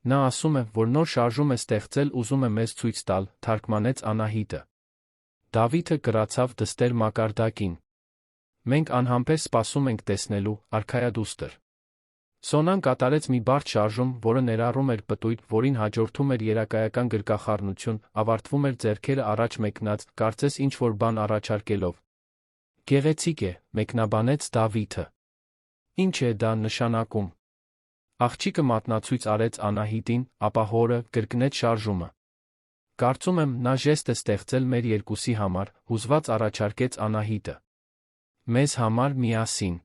Speaker 1: Նա ասում է, որ նոր շարժում է ստեղծել, ուզում է մեզ ցույց տալ, թարգմանեց Անահիտը։ Դավիթը կրացավ դստեր մակարդակին։ Մենք անհամբեր սպասում ենք տեսնելու, արքայադուստր։ Սոնան կատարեց մի բարդ շարժում, որը ներառում էր պտույտ, որին հաջորդում էր երակայական գրկախառնություն, ավարտվում էր ձեռքերը առաջ մեկնած, կարծես ինչ-որ բան առաջարկելով։ Գեղեցիկ է, մեկնաբանեց Դավիթը։ Ինչ է դա նշանակում։ Աղջիկը մատնացույց արեց Անահիտին, ապա հորը կրկնեց շարժումը։ Կարծում եմ, նա ժեստ է ստեղծել մեր երկուսի համար, հուզված առաջարկեց Անահիտը։ Մեզ համար միասին։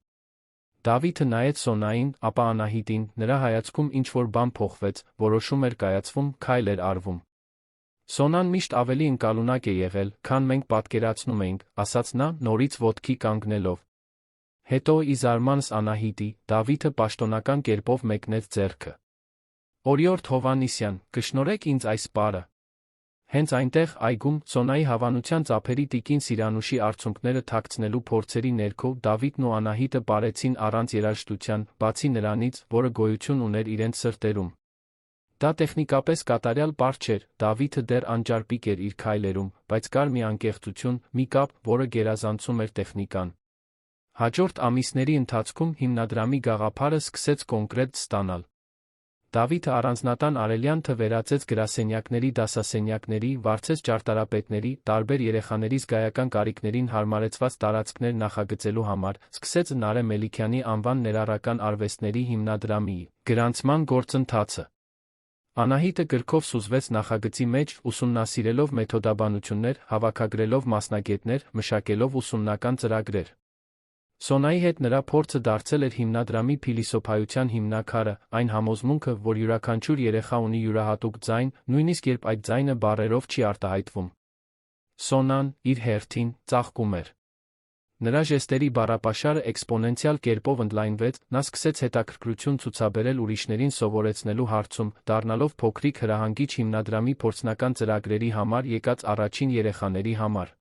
Speaker 1: Դավիթը նայեց Սոնային, ապա Անահիտին, նրա հայացքում ինչ-որ բան փոխվեց, որոշում էր կայացվում, քայլ էր արվում։ Սոնան միշտ ավելի ընկալունակ է եղել, քան մենք պատկերացնում էինք, ասաց նա, նորից ոտքի կանգնելով։ Հետո ի զարմանս Անահիտի, Դավիթը պաշտոնական կերպով մեկնեց ձեռքը։ Օրիորդ Հովհաննիսյան, կշնորհեք ինձ այս պարը։ Հենց այնտեղ այգում Սոնայի հավանության ծափերի տիկին Սիրանուշի արցունքները թաքցնելու փորձերի ներքո Դավիթն ու Անահիտը պարեցին առանց երաժշտության, բացի նրանից, որը գոյություն ուներ իրենց սրտերում։ Դա տեխնիկապես կատարյալ պար չէր, Դավիթը դեռ անճարպիկ էր իր քայլերում, բայց կար մի անկեղծություն, մի կապ, որը գերազանցում էր տեխնիկան։ Հաջորդ ամիսների ընթացքում հիմնադրամի գաղափարը սկսեց կոնկրետ ստանալ։ Դավիթը առանձնատան արելիանքը վերածեց գրասենյակների դասասենյակների, վարձեց ճարտարապետների, տարբեր երեխաների զգայական կարիքներին հարմարեցված տարածքներ նախագծելու համար, սկսեց Նարէ Մելիքյանի անվան ներառական արվեստների հիմնադրամի գրանցման գործընթացը։ Անահիտը գրքով սուզվեց նախագծի մեջ, ուսումնասիրելով մեթոդաբանություններ, հավաքագրելով մասնագետներ, մշակելով ուսումնական ծրագրեր։ Սոնայի հետ նրա փորձը դարձել էր հիմնադրամի փիլիսոփայության հիմնաքարը, այն համոզմունքը, որ յուրաքանչյուր երեխա ունի յուրահատուկ ձայն, նույնիսկ երբ այդ ձայնը բառերով չի արտահայտվում։ Սոնան, իր հերթին, ծաղկում էր։ Նրա ժեստերի բառապաշարը էքսպոնենցիալ կերպով ընդլայնվեց, նա սկսեց հետաքրքրություն ցուցաբերել ուրիշներին սովորեցնելու հարցում, դառնալով փոքրիկ հրահանգիչ հիմնադրամի փորձնական ծրագրերի համար եկած առաջին երեխաների համար։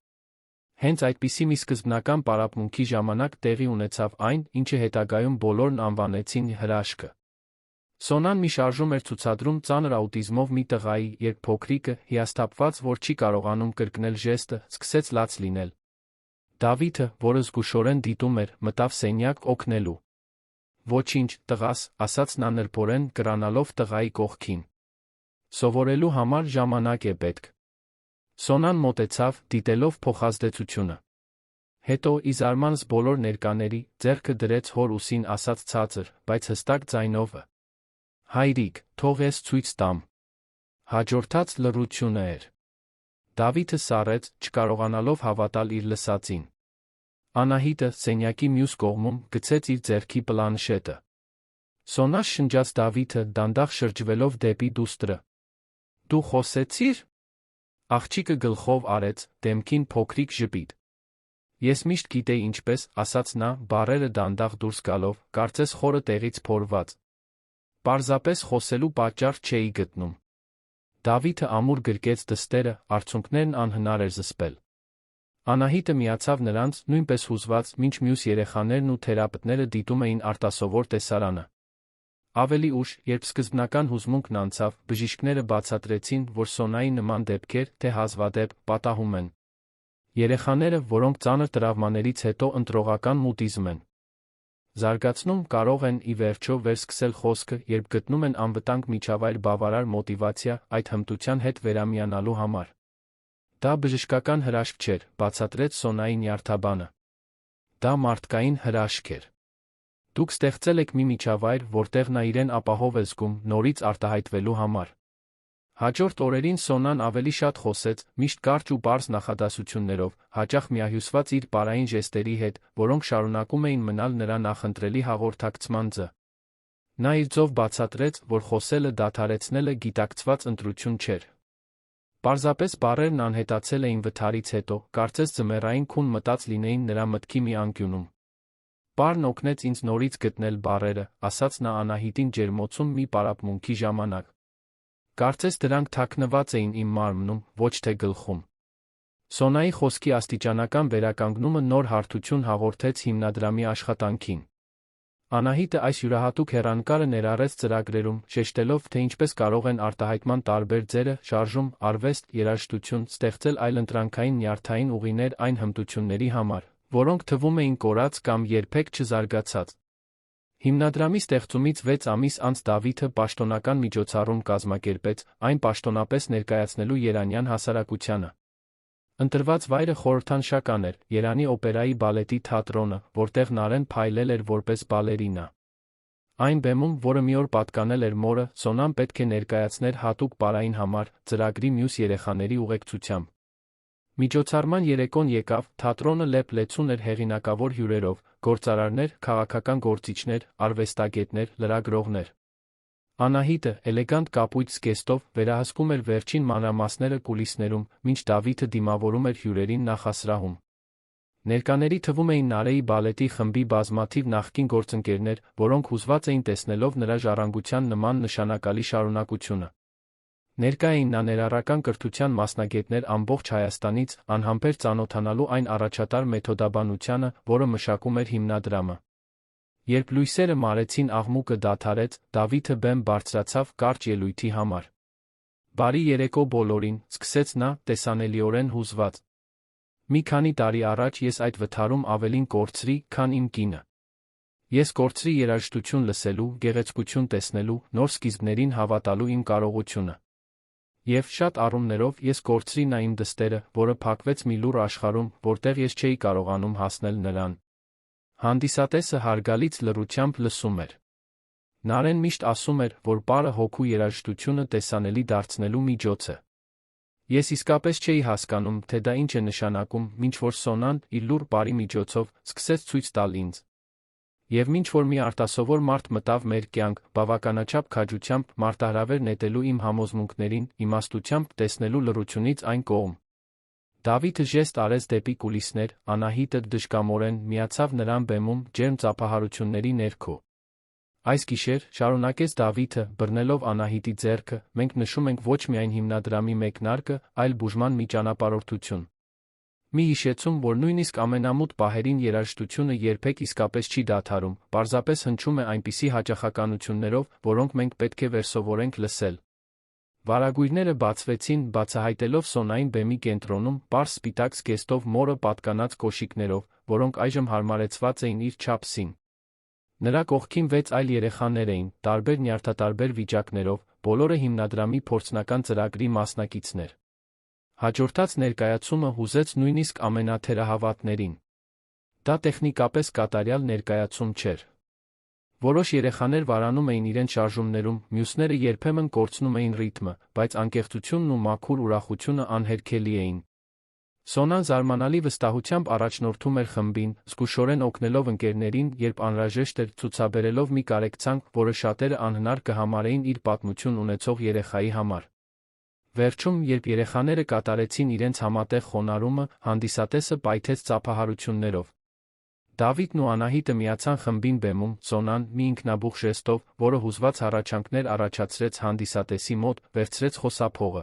Speaker 1: Հենց այդպիսի մի սկզբնական պարապմունքի ժամանակ տեղի ունեցավ այն, ինչը հետագայում բոլորն անվանեցին հրաշքը։ Սոնան մի շարժում էր ցուցադրում ծանր աուտիզմով մի տղայի, երբ փոքրիկը, հիասթափված, որ չի կարողանում կրկնել ժեստը, սկսեց լաց լինել։ Դավիթը, որը զգուշորեն դիտում էր, մտավ սենյակ օգնելու։ Ոչինչ, տղաս, ասաց նա նրբորեն, կրանալով տղայի կողքին։ Սովորելու համար ժամանակ է պետք։ Սոնան մոտեցավ, դիտելով փոխազդեցությունը։ Հետո ի զարմանս բոլոր ներկաների, ձեռքը դրեց հոր ուսին ասաց ցածր, բայց հստակ ձայնով. Հայրիկ, թող ես ցույց տամ։ Հաջորդած լռությունը էր։ Դավիթը սառեց, չկարողանալով հավատալ իր լսածին։ Անահիտը, սենյակի մյուս կողմում, գցեց իր ձեռքի պլանշետը։ Սոնաշ շնջաց Դավիթը, դանդաղ շրջվելով դեպի դուստրը։ Դու խոսեցի՞ր։ Աղջիկը գլխով արեց, դեմքին փոքրիկ ժպիտ։ Ես միշտ գիտեի ինչպես, ասաց նա, բառերը դանդաղ դուրս գալով, կարծես խորը տեղից փորված։ Պարզապես խոսելու պատճառ չէի գտնում։ Դավիթը ամուր գրկեց դստերը, արցունքներն անհնար էր զսպել։ Անահիտը միացավ նրանց, նույնպես հուզված, մինչ մյուս երեխաներն ու թերապետները դիտում էին արտասովոր տեսարանը։ Ավելի ուշ, երբ սկզբնական հուզմունքն անցավ, բժիշկները բացատրեցին, որ Սոնայի նման դեպքեր, թե հազվադեպ, պատահում են։ Երեխաները, որոնք ծանր տրավմաներից հետո ընտրողական մուտիզմ են զարգացնում, կարող են ի վերջո վերսկսել խոսքը, երբ գտնում են անվտանգ միջավայր բավարար մոտիվացիա այդ հմտության հետ վերամիանալու համար։ Դա բժշկական հրաշք չէր, բացատրեց Սոնայի նյարդաբանը։ Դա մարդկային հրաշք էր։ Դուք ստեղծել եք մի միջավայր, որտեղ նա իրեն ապահով է զգում, նորից արտահայտվելու համար։ Հաջորդ օրերին Սոնան ավելի շատ խոսեց, միշտ կարճ ու պարզ նախադասություններով, հաճախ միահյուսված իր պարային ժեստերի հետ, որոնք շարունակում էին մնալ նրա նախընտրելի հաղորդակցման ձ. Նա իր ձով բացատրեց, որ խոսելը դադարեցնելը գիտակցված ընտրություն չէր, Պարզապես բառերն անհետացել էին վթարից հետո, կարծես ձմեռային քուն մտած լինեին նրա մտքի մի անկյունում։ Պարն օգնեց ինձ նորից գտնել բառերը, ասաց նա Անահիտին ջերմոցում մի պարապմունքի ժամանակ։ Կարծես դրանք թաքնված էին իմ մարմնում, ոչ թե գլխում։ Սոնայի խոսքի աստիճանական վերականգնումը նոր հարթություն հաղորդեց հիմնադրամի աշխատանքին։ Անահիտը այս յուրահատուկ հեռանկարը ներառեց ծրագրերում, շեշտելով, թե ինչպես կարող են արտահայտման տարբեր ձևերը, շարժում, արվեստ, երաժշտություն, ստեղծել այլընտրանքային նյարդային ուղիներ այն հմտությունների համար, որոնք թվում էին կորած կամ երբեք չզարգացած։ Հիմնադրամի ստեղծումից 6 ամիս անց Դավիթը պաշտոնական միջոցառում կազմակերպեց, այն պաշտոնապես ներկայացնելու երանյան հասարակությանը։ Ընտրված վայրը խորհրդանշական էր՝ Երանի օպերայի բալետի թատրոնը, որտեղ Նարեն փայլել էր որպես բալերինա։ Այն բեմում, որը մի օր պատկանել էր մորը, Սոնան պետք է ներկայացներ հատուկ պարային համար, ծրագրի մյուս երեխաների ուղեկցությամբ։ Միջոցառման երեկոն եկավ, թատրոնը լեփ-լեցուն էր հեղինակավոր հյուրերով, գործարարներ, քաղաքական գործիչներ, արվեստագետներ, լրագրողներ։ Անահիտը, էլեգանտ կապույտ զգեստով, վերահսկում էր վերջին մանրամասները կուլիսներում, մինչ Դավիթը դիմավորում էր հյուրերին նախասրահում։ Ներկաների թվում էին Նարեի բալետի խմբի բազմաթիվ նախկին գործընկերներ, որոնք հուզված էին տեսնելով նրա ժառանգության նման նշանակալի շարունակությունը։ Ներկա էին նա ներառական կրթության մասնագետներ ամբողջ Հայաստանից, անհամբեր ծանոթանալու այն առաջատար մեթոդաբանությանը, որը մշակում էր հիմնադրամը։ Երբ լույսերը մարեցին, աղմուկը դադարեց, Դավիթը բեմ բարձրացավ կարճ ելույթի համար։ «Բարի երեկո բոլորին», սկսեց նա, տեսանելիորեն հուզված։ «Մի քանի տարի առաջ ես այդ վթարում ավելին կորցրի, քան իմ կինը։ Ես կորցրի երաժշտություն լսելու, գեղեցկություն տեսնելու, նոր սկիզբներին հավատալու իմ կարողությունը։ Եվ շատ առումներով ես կորցրի նա իմ դստերը, որը փակվեց մի լուռ աշխարհում, որտեղ ես չէի կարողանում հասնել նրան»։ Հանդիսատեսը հարգալից լռությամբ լսում էր։ Նարեն միշտ ասում էր, որ պարը հոգու երաժշտությունը տեսանելի դարձնելու միջոց է։ Ես իսկապես չէի հասկանում, թե դա ինչ է նշանակում, մինչ որ Սոնան, իր լուռ պարի միջոցով, սկսեց ցույց տալ ինձ։ Եվ մինչ որ մի արտասովոր մարդ մտավ մեր կյանք, բավականաչափ քաջությամբ, մարտահրավեր նետելու իմ համոզմունքներին, իմաստությամբ տեսնելու լռությունից այն կողմ։ Դավիթը ժեստ արեց դեպի կուլիսներ, Անահիտը դժկամորեն միացավ նրան բեմում, ջերմ ծափահարությունների ներքո։ Այս գիշեր, շարունակեց Դավիթը, բռնելով Անահիտի ձեռքը, մենք նշում ենք ոչ միայն հիմնադրամի մեկնարկը, այլ բուժման մի ճանապարհորդություն։ Մի հիշեցում, որ նույնիսկ ամենամութ պահերին երաժշտությունը երբեք իսկապես չի դադարում, պարզապես հնչում է այնպիսի հաճախականություններով, որոնք մենք պետք է վերսովորենք լսել։ Վարագույրները բացվեցին, բացահայտելով Սոնային բեմի կենտրոնում, պարզ սպիտակ զգեստով մորը պատկանած կոշիկներով, որոնք այժմ հարմարեցված էին իր չափսին։ Նրա կողքին 6 այլ երեխաներ էին, տարբեր նյարդատարբեր վիճակներով, բոլորը հիմնադրամի փորձնական ծրագրի մասնակիցներ։ Հաջորդած ներկայացումը հուզեց նույնիսկ ամենաթերահավատներին։ Դա տեխնիկապես կատարյալ ներկայացում չէր։ Որոշ երեխաներ վարանում էին իրենց շարժումներում, մյուսները երբեմն կորցնում էին ռիթմը, բայց անկեղծությունն ու մաքուր ուրախությունը անհերքելի էին։ Սոնան զարմանալի վստահությամբ առաջնորդում էր խմբին, զգուշորեն օգնելով ընկերներին, երբ անհրաժեշտ էր, ցուցաբերելով մի կարեկցանք, որը շատերը անհնար կհամարեին իր պատմություն ունեցող երեխայի համար։ Վերջում, երբ երեխաները կատարեցին իրենց համատեղ խոնարհումը, հանդիսատեսը պայթեց ծափահարություններով։ Դավիթն ու Անահիտը միացան խմբին բեմում, Սոնան, մի ինքնաբուխ ժեստով, որը հուզված հառաչանքներ առաջացրեց հանդիսատեսի մոտ, վերցրեց խոսափողը։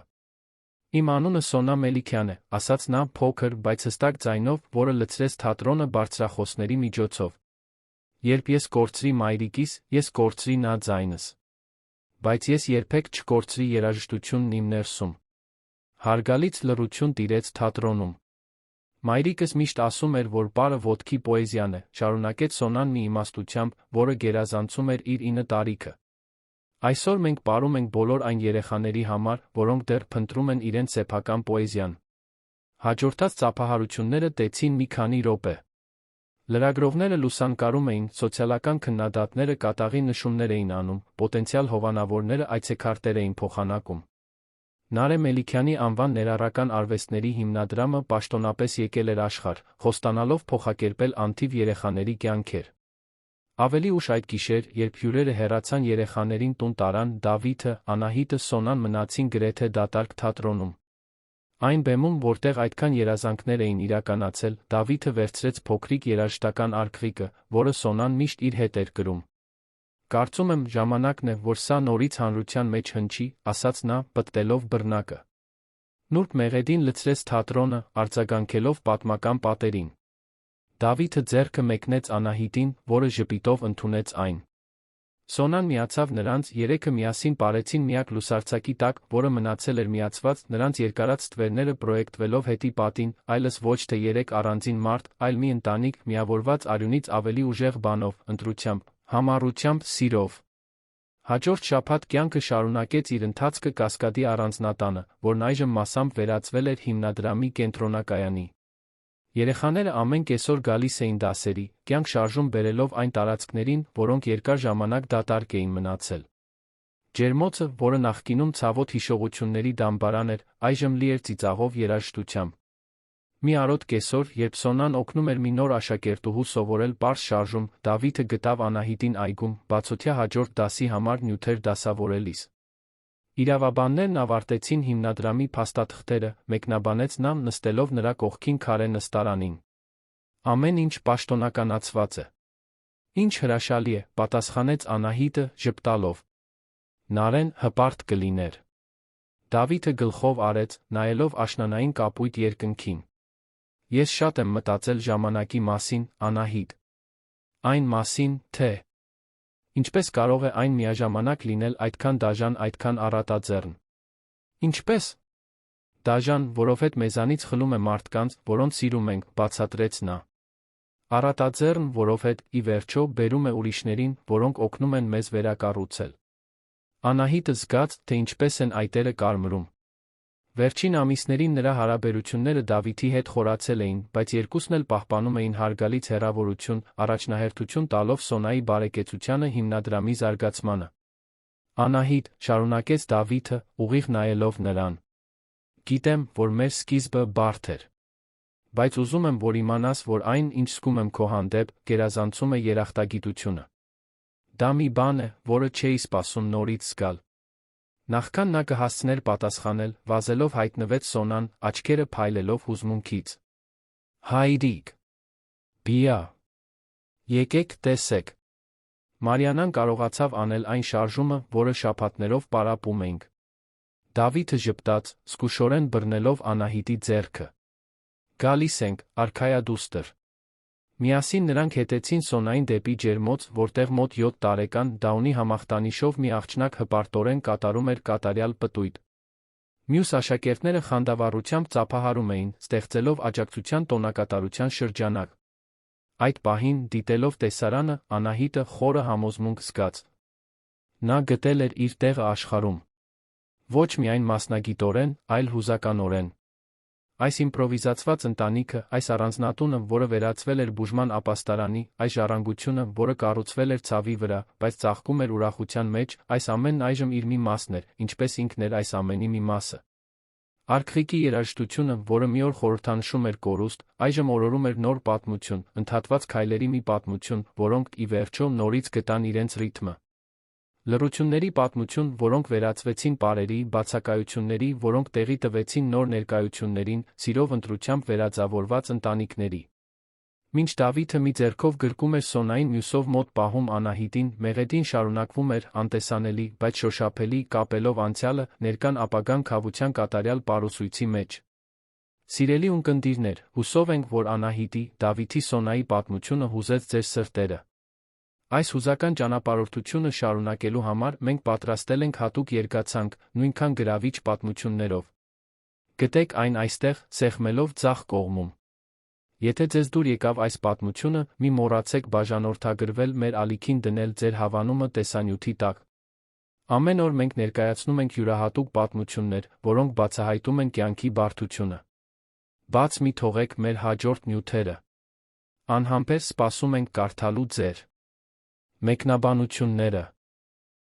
Speaker 1: Իմ անունը Սոնա Մելիքյան է, ասաց նա փոքր, բայց հստակ ձայնով, որը լցրեց թատրոնը բարձրախոսների միջոցով։ Երբ ես կորցրի մայրիկիս, ես կորցրի նա ձայնս։ Բայց ես երբեք չկորցրի երաժշտությունն իմ ներսում։ Հարգալից լռություն տիրեց թատրոնում։ Մայրիկս միշտ ասում էր, որ պարը ոտքի պոեզիան է, շարունակեց Սոնան մի իմաստությամբ, որը գերազանցում էր իր 9 տարիքը։ Այսօր մենք պարում ենք բոլոր այն երեխաների համար, որոնք դեռ փնտրում են իրենց սեփական պոեզիան։ Հաջորդած ծափահարությունները տեցին մի քանի րոպե։ Լրագրողները լուսանկարում էին, սոցիալական քննադատները կատաղի նշումներ էին անում, պոտենցիալ հովանավորները այցեքարտեր էին փոխանակում։ Նարե Մելիքյանի անվան ներառական արվեստների հիմնադրամը պաշտոնապես եկել էր աշխարհ, խոստանալով փոխակերպել անթիվ երեխաների կյանքեր։ Ավելի ուշ այդ գիշեր, երբ հյուրերը հեռացան, երեխաներին տուն տարան, Դավիթը, Անահիտը, Սոնան մնացին գրեթե դատարկ թատրոնում։ Այն բեմում, որտեղ այդքան երազանքներ էին իրականացել, Դավիթը վերցրեց փոքրիկ երաժշտական արգղիկը, որը Սոնան միշտ իր հետ էր կրում։ «Կարծում եմ, ժամանակն է, որ սա նորից հանրության մեջ հնչի», ասաց նա, պտտելով բռնակը։ Նուրբ մեղեդին լցրեց թատրոնը, արձագանքելով պատմական պատերին։ Դավիթը ձեռքը մեկնեց Անահիտին, որը ժպիտով ընդունեց այն։ Սոնան միացավ նրանց, երեքը միասին պարեցին միակ լուսարձակի տակ, որը մնացել էր միացված, նրանց երկարած ստվերները պրոյեկտվելով հետի պատին, այլս ոչ թե երեք առանձին մարդ, այլ մի ընտանիք, միավորված արյունից ավելի ուժեղ բանով, ընտրությամբ, համառությամբ, սիրով։ Հաջորդ շաբաթ կյանքը շարունակեց իր ընթացքը Կասկադի առանձնատանը, որն այժմ մասամբ վերածվել էր հիմնադրամի կենտրոնակայանի։ Երեխաները ամեն կեսօր գալիս էին դասերի, կյանք շարժում բերելով այն տարածքներին, որոնք երկար ժամանակ դատարկ էին մնացել։ Ջերմոցը, որը նախկինում ցավոտ հիշողությունների դամբարան էր, այժմ լի էր ծիծաղով երաժշտությամբ։ Մի արոտ կեսօր, երբ Սոնան օգնում էր մի նոր աշակերտուհու սովորել պարզ շարժում, Դավիթը գտավ Անահիտին այգում, բացօթյա հաջորդ դասի համար նյութեր դասավորելիս։ Իրավաբաններն ավարտեցին հիմնադրամի փաստաթղթերը, մեկնաբանեց նա, նստելով նրա կողքին քարե նստարանին։ Ամեն ինչ պաշտոնականացված է։ Ինչ հրաշալի է, պատասխանեց Անահիտը, ժպտալով։ Նարեն հպարտ կլիներ։ Դավիթը գլխով արեց, նայելով աշնանային կապույտ երկնքին։ Ես շատ եմ մտածել ժամանակի մասին, Անահիտ։ Այն մասին, թե ինչպես կարող է այն միաժամանակ լինել այդքան դաժան, այդքան առատաձեռն։ Ինչպես։ Դաժան, որովհետև մեզանից խլում է մարդկանց, որոնց սիրում ենք, բացատրեց նա։ Առատաձեռն, որովհետև, ի վերջո, բերում է ուրիշներին, որոնք օգնում են մեզ վերակառուցել։ Անահիտը զգաց, թե ինչպես են այտերը կարմրում։ Վերջին ամիսներին նրա հարաբերությունները Դավիթի հետ խորացել էին, բայց երկուսն էլ պահպանում էին հարգալից հեռավորություն, առաջնահերթություն տալով Սոնայի բարեկեցությանը հիմնադրամի զարգացմանը։ Անահիտ, շարունակեց Դավիթը, ուղիղ նայելով նրան։ Գիտեմ, որ մեր սկիզբը բարդ էր։ Բայց ուզում եմ, որ իմանաս, որ այն, ինչ զգում եմ քո հանդեպ, գերազանցում է երախտագիտությունը։ Դա մի բան է, որը չէի սպասում նորից զգալ։ Նախքան նա կհասցներ պատասխանել, վազելով հայտնվեց Սոնան, աչքերը փայլելով հուզմունքից։ Հայրիկ։ Բիա։ Եկեք տեսեք։ Մարիանան կարողացավ անել այն շարժումը, որը շաբաթներով պարապում էինք։ Դավիթը ժպտաց, զգուշորեն բռնելով Անահիտի ձեռքը։ Գալիս ենք, արքայադուստր։ Միասին նրանք հետեցին Սոնային դեպի ջերմոց, որտեղ մոտ 7 տարեկան Դաունի համախտանիշով մի աղջնակ հպարտորեն կատարում էր կատարյալ պտույտ։ Մյուս աշակերտները խանդավառությամբ ծափահարում էին, ստեղծելով աջակցության տոնակատարության շրջանակ։ Այդ պահին, դիտելով տեսարանը, Անահիտը խորը համոզմունք զգաց։ Նա գտել էր իր տեղը աշխարհում։ Ոչ միայն մասնագիտորեն, այլ հուզականորեն։ Այս իմպրովիզացված ընտանիքը, այս առանձնատունը, որը վերածվել էր բուժման ապաստարանի, այս ժառանգությունը, որը կառուցվել էր ցավի վրա, բայց ծաղկում էր ուրախության մեջ, այս ամենն այժմ իր մի մասն էր, ինչպես ինքն էր այս ամենի մի մասը։ Արգղիկի երաժշտությունը, որը մի օր խորհրդանշում էր կորուստ, այժմ օրորում էր նոր պատմություն, ընդհատված քայլերի մի պատմություն, որոնք, ի վերջո, նորից գտան իրենց ռիթմը։ Լռությունների պատմություն, որոնք վերածվեցին պարերի, բացակայությունների, որոնք տեղի տվեցին նոր ներկայություններին, սիրով ընտրությամբ վերաձավորված ընտանիքների։ Մինչ Դավիթը մի ձեռքով գրկում էր Սոնային, մյուսով մոտ պահում Անահիտին, մեղեդին շարունակվում էր, անտեսանելի, բայց շոշափելի, կապելով անցյալը, ներկան ապագան քավության կատարյալ պարուսույցի մեջ։ Սիրելի ունկնդիրներ, հուսով ենք, որ Անահիտի, Դավիթի Սոնայի պատմությունը հուզեց ձեր սրտերը։ Այս հուզական ճանապարհորդությունը շարունակելու համար մենք պատրաստել ենք հատուկ երգացանք, նույնքան գրավիչ պատմություններով։ Գտեք այն այստեղ, սեղմելով ձախ կողմում։ Եթե ձեզ դուր եկավ այս պատմությունը, մի մոռացեք բաժանորդագրվել մեր ալիքին դնել ձեր հավանումը տեսանյութի տակ։ Ամեն օր մենք ներկայացնում ենք յուրահատուկ պատմություններ, որոնք բացահայտում են կյանքի բարդությունը։ Բաց մի թողեք մեր հաջորդ նյութերը։ Անհամբեր սպասում ենք կարդալու ձեր մեկնաբանությունները։